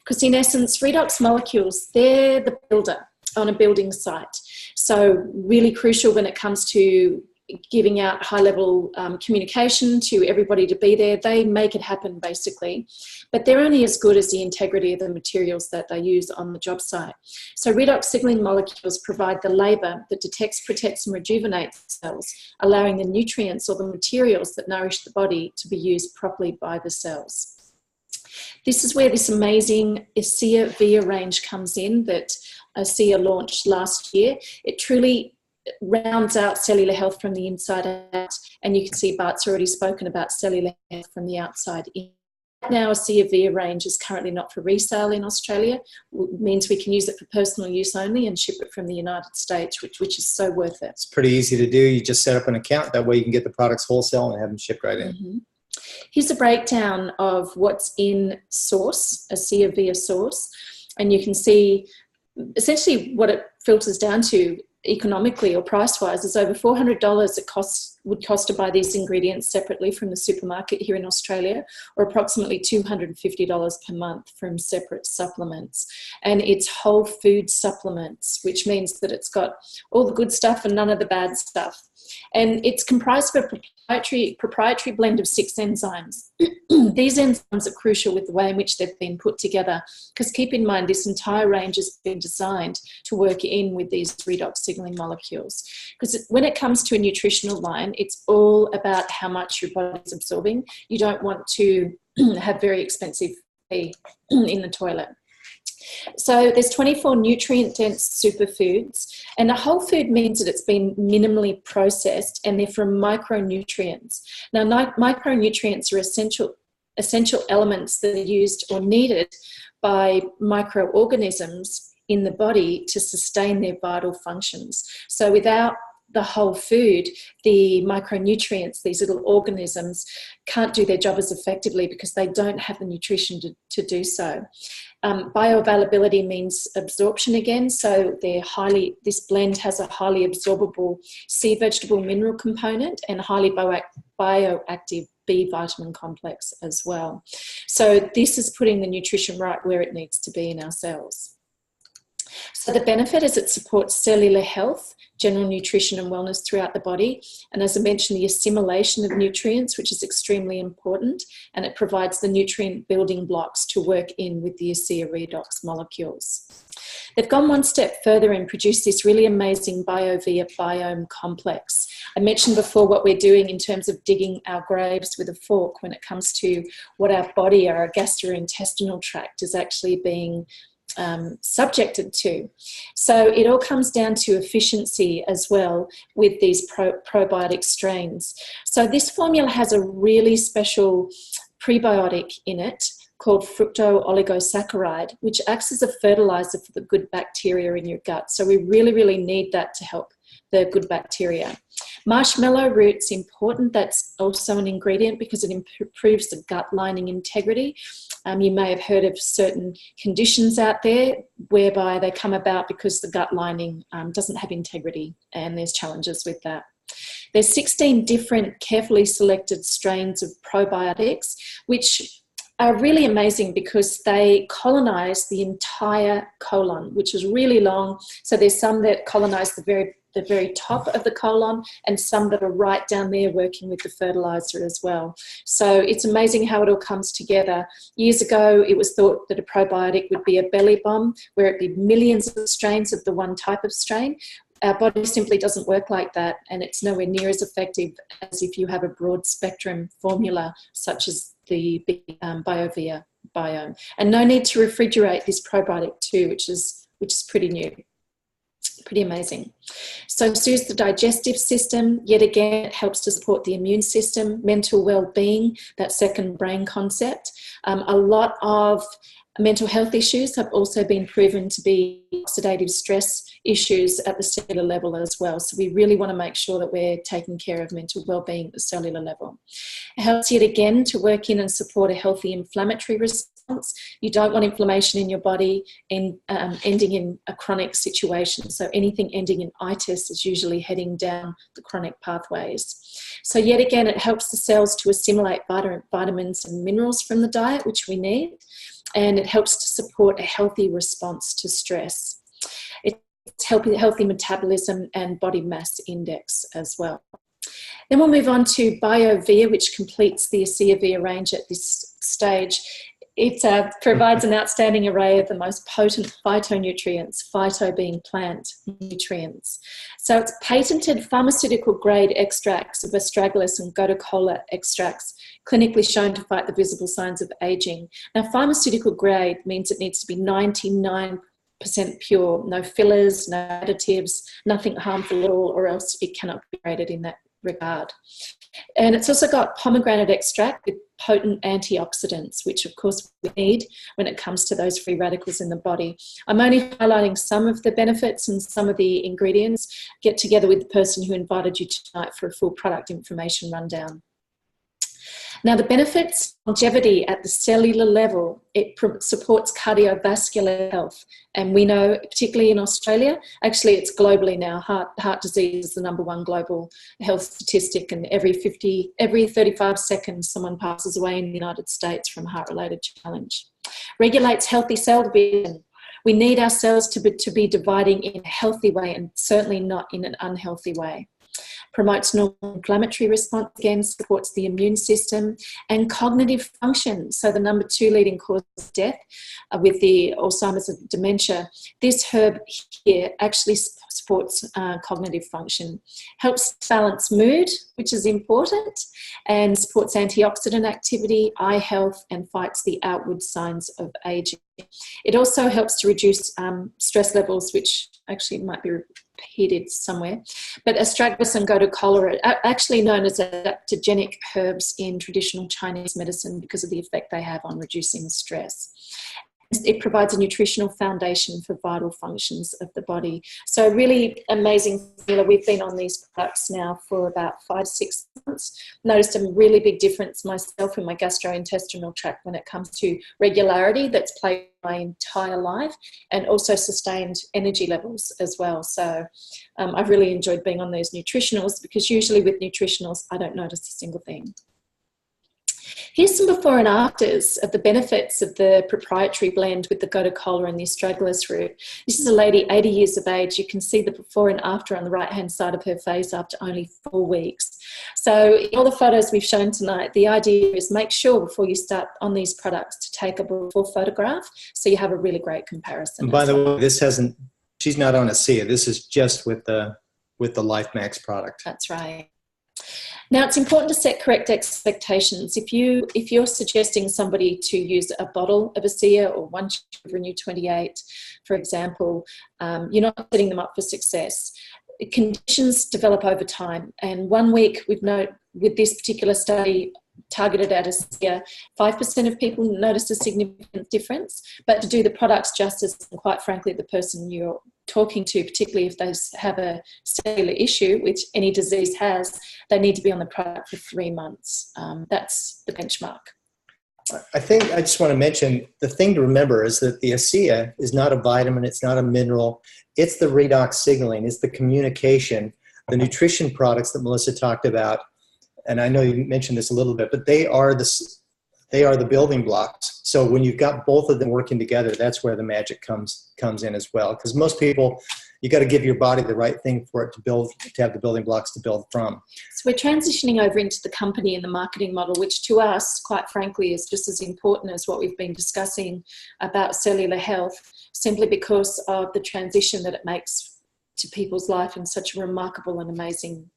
Speaker 1: Because in essence, redox molecules, they're the builder on a building site. So really crucial when it comes to giving out high-level communication to everybody to be there. They make it happen, basically. But they're only as good as the integrity of the materials that they use on the job site. So redox signaling molecules provide the labour that detects, protects and rejuvenates cells, allowing the nutrients or the materials that nourish the body to be used properly by the cells. This is where this amazing ASEA Via range comes in that ASEA launched last year. It truly rounds out cellular health from the inside out, and you can see Bart's already spoken about cellular health from the outside in. Now, ASEA Via range is currently not for resale in Australia. It means we can use it for personal use only and ship it from the United States, which is so worth it.
Speaker 2: It's pretty easy to do. You just set up an account. That way you can get the products wholesale and have them shipped right in.
Speaker 1: Mm-hmm. Here's a breakdown of what's in Source, ASEA Via Source, and you can see essentially what it filters down to economically or price-wise is over $400 it would cost to buy these ingredients separately from the supermarket here in Australia, or approximately $250 per month from separate supplements. And it's whole food supplements, which means that it's got all the good stuff and none of the bad stuff. And it's comprised of a proprietary blend of 6 enzymes. These enzymes are crucial with the way in which they've been put together, because keep in mind this entire range has been designed to work in with these redox signaling molecules. Because when it comes to a nutritional line, it's all about how much your body is absorbing. You don't want to have very expensive pee in the toilet. So there's 24 nutrient-dense superfoods, and a whole food means that it's been minimally processed and they're from micronutrients. Now, micronutrients are essential elements that are used or needed by microorganisms in the body to sustain their vital functions. So without the whole food, the micronutrients, these little organisms, can't do their job as effectively because they don't have the nutrition to do so. Bioavailability means absorption again, so this blend has a highly absorbable sea vegetable mineral component and highly bioactive B vitamin complex as well. So this is putting the nutrition right where it needs to be in our cells. So the benefit is it supports cellular health, general nutrition and wellness throughout the body. And as I mentioned, the assimilation of nutrients, which is extremely important, and it provides the nutrient building blocks to work in with the ASEA redox molecules. They've gone one step further and produced this really amazing BioVia biome complex. I mentioned before what we're doing in terms of digging our graves with a fork when it comes to what our body, our gastrointestinal tract is actually being subjected to. So it all comes down to efficiency as well with these probiotic strains. So this formula has a really special prebiotic in it called fructooligosaccharides, which acts as a fertilizer for the good bacteria in your gut. So we really, really need that to help the good bacteria. Marshmallow root's important. That's also an ingredient because it improves the gut lining integrity. You may have heard of certain conditions out there whereby they come about because the gut lining doesn't have integrity, and there's challenges with that. There's 16 different carefully selected strains of probiotics, which are really amazing because they colonize the entire colon, which is really long. So there's some that colonize the very top of the colon and some that are right down there working with the fertilizer as well. So it's amazing how it all comes together. Years ago, it was thought that a probiotic would be a belly bomb where it'd be millions of strains of the one type of strain. Our body simply doesn't work like that, and it's nowhere near as effective as if you have a broad spectrum formula such as the BioVia biome. And no need to refrigerate this probiotic too, which is pretty new. Pretty amazing. So it soothes the digestive system. Yet again, it helps to support the immune system, mental well-being, that second brain concept. A lot of Mental health issues have also been proven to be oxidative stress issues at the cellular level as well. So we really want to make sure that we're taking care of mental well-being at the cellular level. It helps yet again to work in and support a healthy inflammatory response. You don't want inflammation in your body and ending in a chronic situation. So anything ending in itis is usually heading down the chronic pathways. So yet again, it helps the cells to assimilate vitamins and minerals from the diet, which we need. And it helps to support a healthy response to stress. It's healthy metabolism and body mass index as well. Then we'll move on to BioVia, which completes the ASEA Via range at this stage. It provides an outstanding array of the most potent phytonutrients, phyto being plant nutrients. So it's patented pharmaceutical grade extracts of astragalus and gotu kola extracts, clinically shown to fight the visible signs of aging. Now, pharmaceutical grade means it needs to be 99% pure, no fillers, no additives, nothing harmful at all, or else it cannot be graded in that regard. And it's also got pomegranate extract with potent antioxidants, which of course we need when it comes to those free radicals in the body. I'm only highlighting some of the benefits and some of the ingredients. Get together with the person who invited you tonight for a full product information rundown. Now, the benefits, longevity at the cellular level, it supports cardiovascular health. And we know, particularly in Australia, actually it's globally now, heart disease is the #1 global health statistic, and every 35 seconds someone passes away in the United States from heart-related challenge. Regulates healthy cell division. We need our cells to be dividing in a healthy way and certainly not in an unhealthy way. Promotes normal inflammatory response, again, supports the immune system, and cognitive function. So the #2 leading cause of death with the Alzheimer's and dementia. This herb here actually supports cognitive function, helps balance mood, which is important, and supports antioxidant activity, eye health, and fights the outward signs of aging. It also helps to reduce stress levels, which actually might be repeated somewhere. But astragalus and gotu kola are actually known as adaptogenic herbs in traditional Chinese medicine because of the effect they have on reducing stress. It provides a nutritional foundation for vital functions of the body. So really amazing formula. We've been on these products now for about 5-6 months. Noticed a really big difference myself in my gastrointestinal tract when it comes to regularity that's played my entire life, and also sustained energy levels as well. So I've really enjoyed being on those nutritionals, because usually with nutritionals I don't notice a single thing. Here's some before and afters of the benefits of the proprietary blend with the gotu kola and the astragalus root. This is a lady 80 years of age. You can see the before and after on the right hand side of her face after only 4 weeks. So in all the photos we've shown tonight, the idea is make sure before you start on these products to take a before photograph so you have a really great comparison.
Speaker 2: And by the way, she's not on ASEA. This is just with the LifeMax product.
Speaker 1: That's right. Now, it's important to set correct expectations. If you're suggesting somebody to use a bottle of ASEA or 1 tube of Renew 28, for example, you're not setting them up for success. Conditions develop over time, and 1 week with this particular study targeted at ASEA, 5% of people noticed a significant difference. But to do the products justice, and quite frankly, the person you're talking to, particularly if they have a cellular issue, which any disease has, they need to be on the product for 3 months. That's the benchmark.
Speaker 2: I think I just want to mention the thing to remember is that the ASEA is not a vitamin, it's not a mineral, it's the redox signaling, it's the communication, the nutrition products that Melissa talked about. And I know you mentioned this a little bit, but they are the building blocks. So when you've got both of them working together, that's where the magic comes in as well. Because most people, you got to give your body the right thing for it to have the building blocks to build from.
Speaker 1: So we're transitioning over into the company and the marketing model, which to us, quite frankly, is just as important as what we've been discussing about cellular health, simply because of the transition that it makes to people's life in such a remarkable and amazing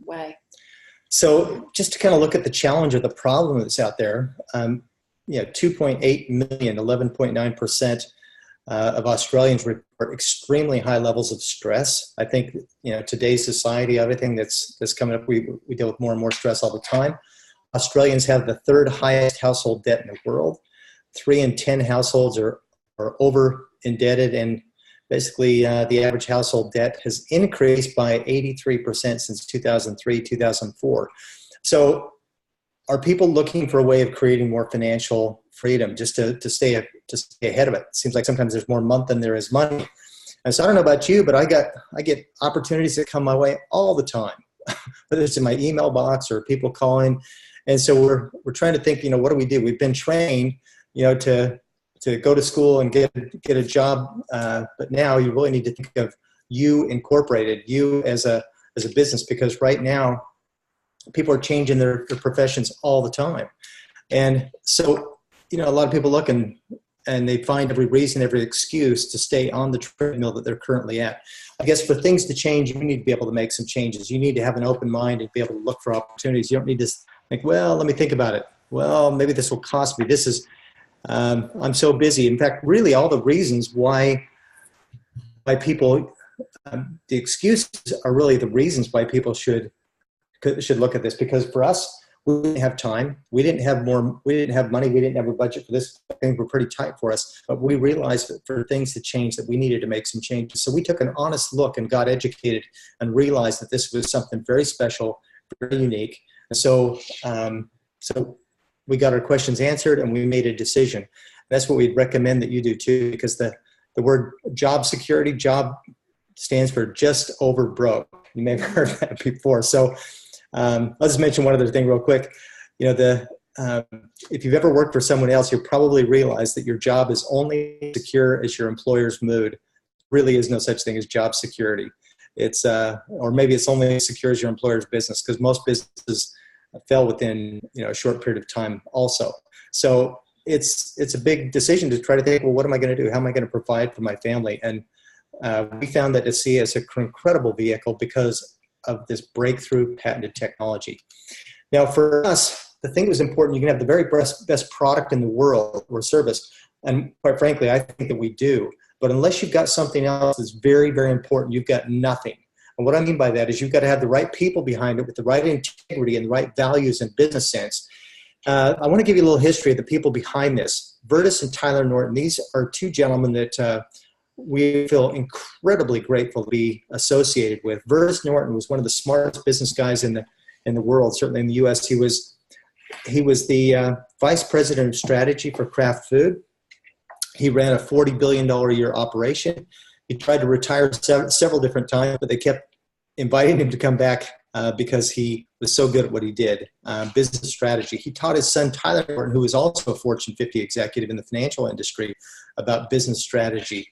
Speaker 1: way. So just to kind of look at the challenge or the problem that's out there, 2.8 million, 11.9% of Australians report extremely high levels of stress. I think, today's society, everything that's coming up, we deal with more and more stress all the time. Australians have the 3rd highest household debt in the world.
Speaker 2: 3 in 10 households are over indebted, and basically the average household debt has increased by 83% since 2003, 2004. So are people looking for a way of creating more financial freedom just to stay ahead of it? It seems like sometimes there's more month than there is money. And so I don't know about you, but I get opportunities that come my way all the time, whether it's in my email box or people calling. And so we're trying to think, what do we do? We've been trained, to go to school and get a job, but now you really need to think of you incorporated, you as a business, because right now people are changing their professions all the time. And so, a lot of people look and they find every reason, every excuse to stay on the treadmill that they're currently at. I guess for things to change, you need to be able to make some changes. You need to have an open mind and be able to look for opportunities. You don't need to think, well, let me think about it. Well, maybe this will cost me. I'm so busy. In fact, really all the reasons why people, the excuses are really the reasons why people should look at this. Because for us, we didn't have time. We didn't have money. We didn't have a budget for this. Things were pretty tight for us. But we realized that for things to change, that we needed to make some changes. So we took an honest look and got educated and realized that this was something very special, very unique. And so we got our questions answered and we made a decision. That's what we'd recommend that you do too, because the word job security, job stands for just over broke. You may have heard that before. So I'll just mention one other thing real quick. If you've ever worked for someone else, you'll probably realize that your job is only secure as your employer's mood. Really is no such thing as job security. It's or maybe it's only as secure as your employer's business, because most businesses fell within a short period of time also. So it's a big decision to try to think, well, what am I going to do? How am I going to provide for my family? And we found that Acia is an incredible vehicle because of this breakthrough patented technology. Now for us, the thing that was important, you can have the very best product in the world or service, and quite frankly, I think that we do, but unless you've got something else that's very, very important, you've got nothing. And what I mean by that is you've got to have the right people behind it with the right integrity and the right values and business sense. I want to give you a little history of the people behind this. Vertus and Tyler Norton, these are two gentlemen that we feel incredibly grateful to be associated with. Vertus Norton was one of the smartest business guys in the world, certainly in the U.S. He was the vice president of strategy for Kraft Food. He ran a $40 billion a year operation. He tried to retire several different times, but they kept inviting him to come back because he was so good at what he did, business strategy. He taught his son, Tyler Norton, who was also a Fortune 50 executive in the financial industry, about business strategy.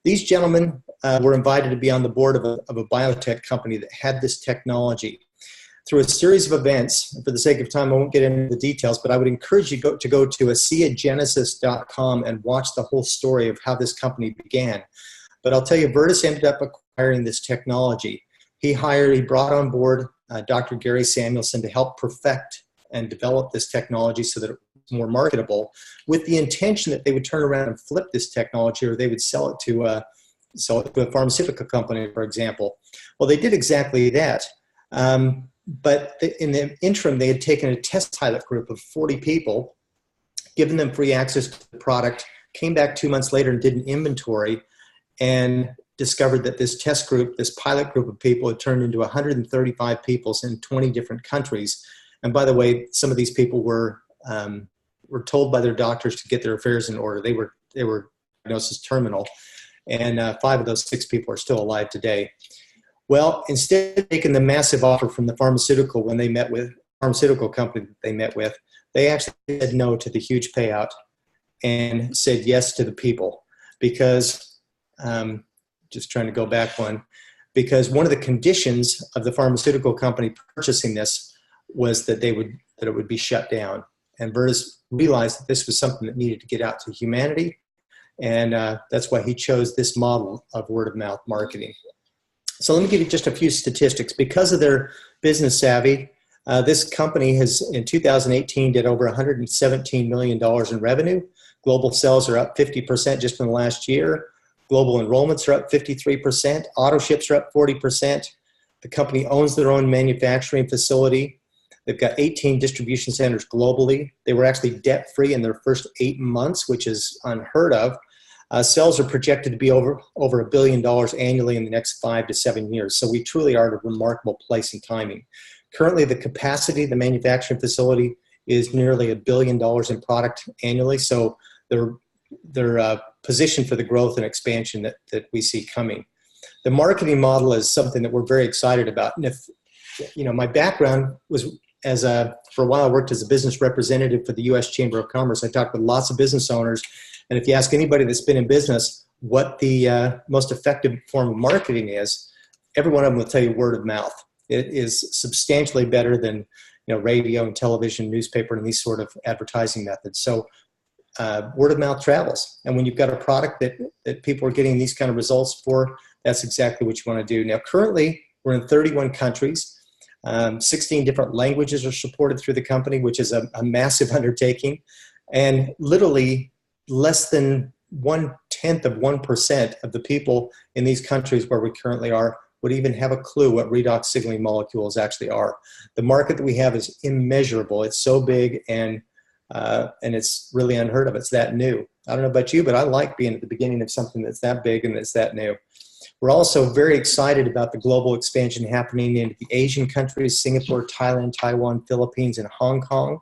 Speaker 2: These gentlemen were invited to be on the board of a biotech company that had this technology. Through a series of events, and for the sake of time, I won't get into the details, but I would encourage you to go to aciagenesis.com and watch the whole story of how this company began. But I'll tell you, Vertus ended up acquiring this technology. He brought on board Dr. Gary Samuelson to help perfect and develop this technology so that it was more marketable, with the intention that they would turn around and flip this technology, or they would sell it to a pharmaceutical company, for example. Well, they did exactly that. But in the interim, they had taken a test pilot group of 40 people, given them free access to the product, came back 2 months later and did an inventory, and discovered that this test group, this pilot group of people, had turned into 135 people in 20 different countries. And by the way, some of these people were told by their doctors to get their affairs in order. They were diagnosed as terminal, and 5 of those 6 people are still alive today. Well, instead of taking the massive offer from the pharmaceutical company that they met with, they actually said no to the huge payout and said yes to the people. Because, just trying to go back one, because one of the conditions of the pharmaceutical company purchasing this was that it would be shut down. And Vertus realized that this was something that needed to get out to humanity, and that's why he chose this model of word-of-mouth marketing. So let me give you just a few statistics. Because of their business savvy, this company has, in 2018, did over $117 million in revenue. Global sales are up 50% just from the last year. Global enrollments are up 53%. Auto ships are up 40%. The company owns their own manufacturing facility. They've got 18 distribution centers globally. They were actually debt-free in their first 8 months, which is unheard of. Sales are projected to be over $1 billion annually in the next 5 to 7 years. So we truly are at a remarkable place in timing. Currently, the capacity of the manufacturing facility is nearly $1 billion in product annually. So they're positioned for the growth and expansion that we see coming. The marketing model is something that we're very excited about. And if, my background was for a while, I worked as a business representative for the U.S. Chamber of Commerce. I talked with lots of business owners. And if you ask anybody that's been in business what the most effective form of marketing is, every one of them will tell you word of mouth. It is substantially better than radio and television, newspaper, and these sort of advertising methods. So word of mouth travels. And when you've got a product that people are getting these kind of results for, that's exactly what you want to do. Now, currently, we're in 31 countries. 16 different languages are supported through the company, which is a massive undertaking. And literally, less than 0.1% of the people in these countries where we currently are would even have a clue what redox signaling molecules actually are. The market that we have is immeasurable. It's so big, and it's really unheard of. It's that new. I don't know about you, but I like being at the beginning of something that's that big and that's that new. We're also very excited about the global expansion happening into the Asian countries, Singapore, Thailand, Taiwan, Philippines, and Hong Kong.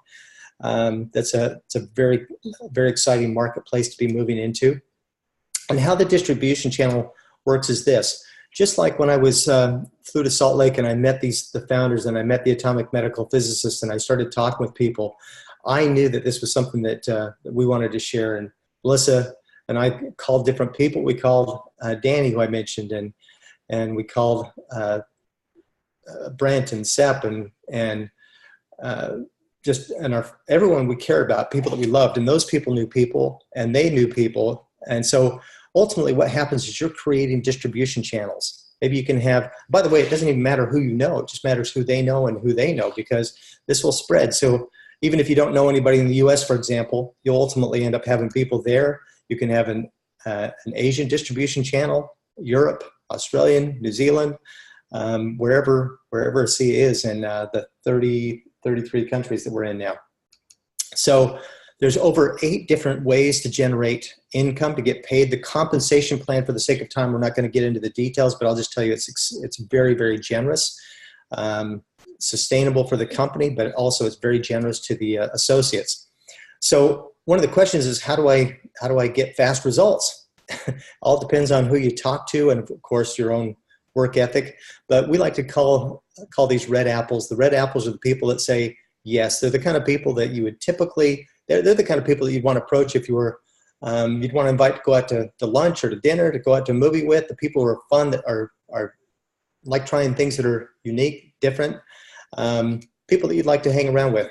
Speaker 2: It's a very, very exciting marketplace to be moving into. And how the distribution channel works is this. Just like when I flew to Salt Lake and I met the founders and I met the atomic medical physicists and I started talking with people, I knew that this was something that we wanted to share. And Melissa and I called different people. We called Danny, who I mentioned, and we called Brent and Sepp and everyone we care about, people that we loved, and those people knew people, and they knew people. And so ultimately what happens is you're creating distribution channels. Maybe you can have, by the way, it doesn't even matter who you know, it just matters who they know and who they know, because this will spread. So even if you don't know anybody in the US, for example, you'll ultimately end up having people there. You can have an Asian distribution channel, Europe, Australian, New Zealand, wherever C is in the 33 countries that we're in now. So there's over 8 different ways to generate income, to get paid. The compensation plan, for the sake of time, we're not going to get into the details, but I'll just tell you it's very, very generous, sustainable for the company, but also it's very generous to the associates. So one of the questions is, how do I get fast results? All depends on who you talk to and, of course, your own work ethic. But we like to call these red apples. The red apples are the people that say yes. They're the kind of people that you would typically, they're the kind of people that you'd want to approach if you were, you'd want to invite to go out to lunch or to dinner, to go out to a movie with. The people who are fun, that are like trying things that are unique, different, people that you'd like to hang around with.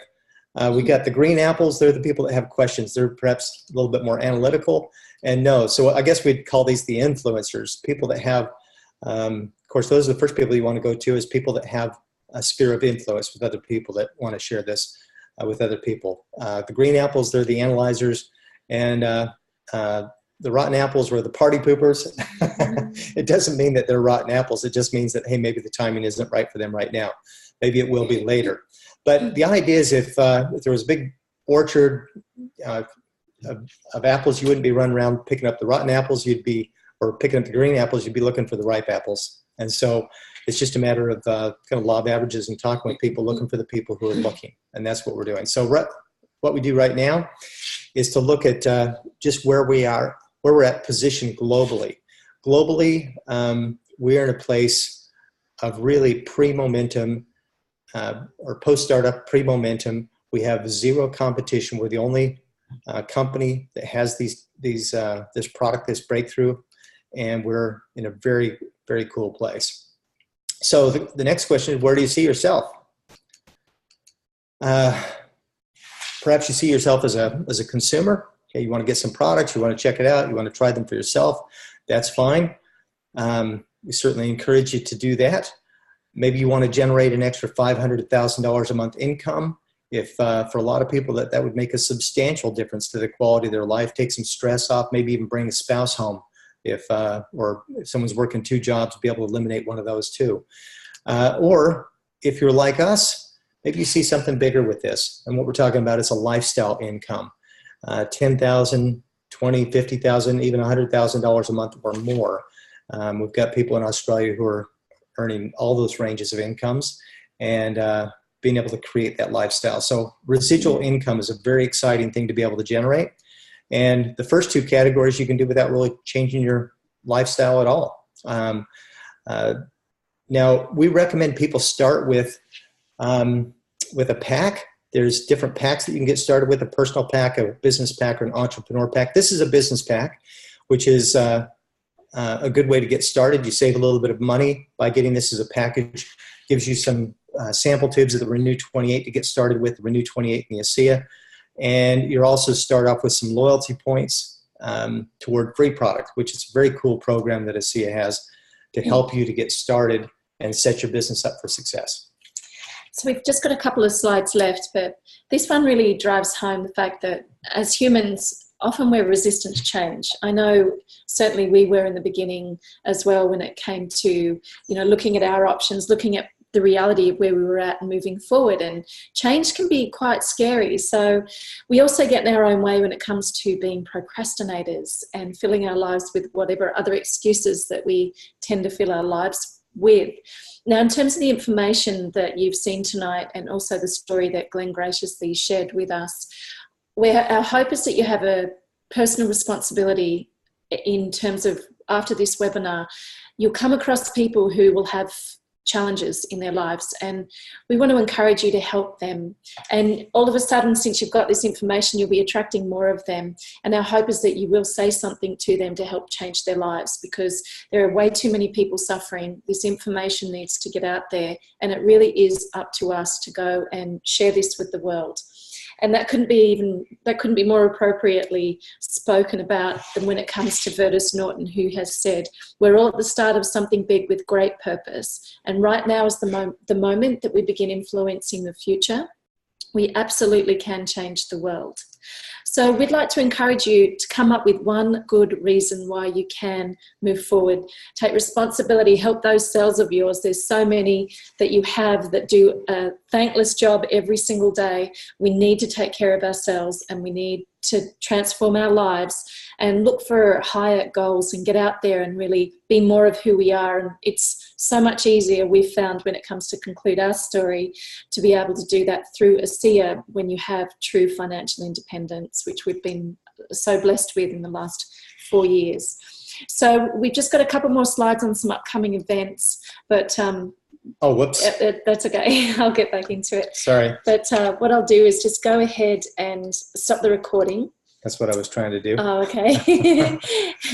Speaker 2: We got the green apples. They're the people that have questions. They're perhaps a little bit more analytical and know. So I guess we'd call these the influencers, people that have, of course, those are the first people you want to go to, is people that have a sphere of influence with other people that want to share this with other people. The green apples, they're the analyzers, and the rotten apples were the party poopers. It doesn't mean that they're rotten apples. It just means that, hey, maybe the timing isn't right for them right now. Maybe it will be later. But the idea is, if there was a big orchard of apples, you wouldn't be running around picking up the rotten apples. Or picking up the green apples, you'd be looking for the ripe apples. And so it's just a matter of kind of law of averages and talking with people, looking for the people who are looking. And that's what we're doing. So what we do right now is to look at just where we're at position globally. Globally, we're in a place of really pre-momentum, or post-startup pre-momentum. We have zero competition. We're the only company that has this product, this breakthrough, and we're in a very, very cool place. So the next question is, where do you see yourself? Perhaps you see yourself as a consumer. Okay, you want to get some products, you want to check it out, you want to try them for yourself. That's fine. We certainly encourage you to do that. Maybe you want to generate an extra $500 to $1,000 a month income. If for a lot of people that would make a substantial difference to the quality of their life, take some stress off, maybe even bring a spouse home. Or if someone's working 2 jobs, be able to eliminate one of those too. Or if you're like us, maybe you see something bigger with this. And what we're talking about is a lifestyle income, $10,000, $20,000, $50,000, even $100,000 a month or more. We've got people in Australia who are earning all those ranges of incomes and being able to create that lifestyle. So residual income is a very exciting thing to be able to generate. And the first two categories you can do without really changing your lifestyle at all. Now, we recommend people start with a pack. There's different packs that you can get started with, a personal pack, a business pack, or an entrepreneur pack. This is a business pack, which is a good way to get started. You save a little bit of money by getting this as a package. Gives you some sample tubes of the Renew 28 to get started with, the Renew 28 and the ASEA. And you'll also start off with some loyalty points toward free product, which is a very cool program that ASEA has to help you to get started and set your business up for success.
Speaker 1: So we've just got a couple of slides left, but this one really drives home the fact that as humans, often we're resistant to change. I know certainly we were in the beginning as well when it came to, looking at our options, looking at the reality of where we were at and moving forward, and change can be quite scary. So we also get in our own way when it comes to being procrastinators and filling our lives with whatever other excuses that we tend to fill our lives with. Now, in terms of the information that you've seen tonight and also the story that Glenn graciously shared with us, our hope is that you have a personal responsibility in terms of after this webinar, you'll come across people who will have challenges in their lives, and we want to encourage you to help them. And all of a sudden, since you've got this information, you'll be attracting more of them, and our hope is that you will say something to them to help change their lives, because there are way too many people suffering. This information needs to get out there, and it really is up to us to go and share this with the world. And that couldn't be more appropriately spoken about than when it comes to Vertus Norton, who has said, we're all at the start of something big with great purpose. And right now is the moment that we begin influencing the future. We absolutely can change the world. So we'd like to encourage you to come up with one good reason why you can move forward. Take responsibility, help those cells of yours. There's so many that you have that do a thankless job every single day. We need to take care of ourselves, and we need to transform our lives and look for higher goals and get out there and really be more of who we are. And it's so much easier, we've found, when it comes to conclude our story, to be able to do that through ASEA when you have true financial independence, which we've been so blessed with in the last 4 years. So we've just got a couple more slides on some upcoming events, but
Speaker 2: oh, whoops.
Speaker 1: That's okay. I'll get back into it.
Speaker 2: Sorry.
Speaker 1: But what I'll do is just go ahead and stop the recording.
Speaker 2: That's what I was trying to do.
Speaker 1: Oh, okay.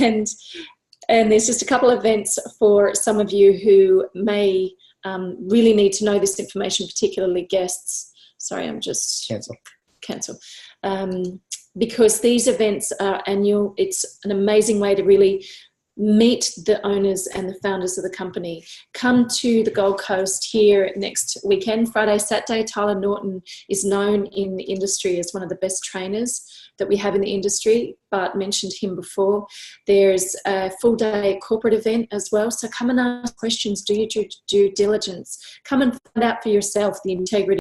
Speaker 1: and there's just a couple of events for some of you who may really need to know this information, particularly guests. Sorry, I'm just... Cancel. Because these events are annual. It's an amazing way to really meet the owners and the founders of the company. Come to the Gold Coast here next weekend, Friday, Saturday. Tyler Norton is known in the industry as one of the best trainers that we have in the industry. Bart mentioned him before. There's a full day corporate event as well. So come and ask questions, do your due diligence. Come and find out for yourself the integrity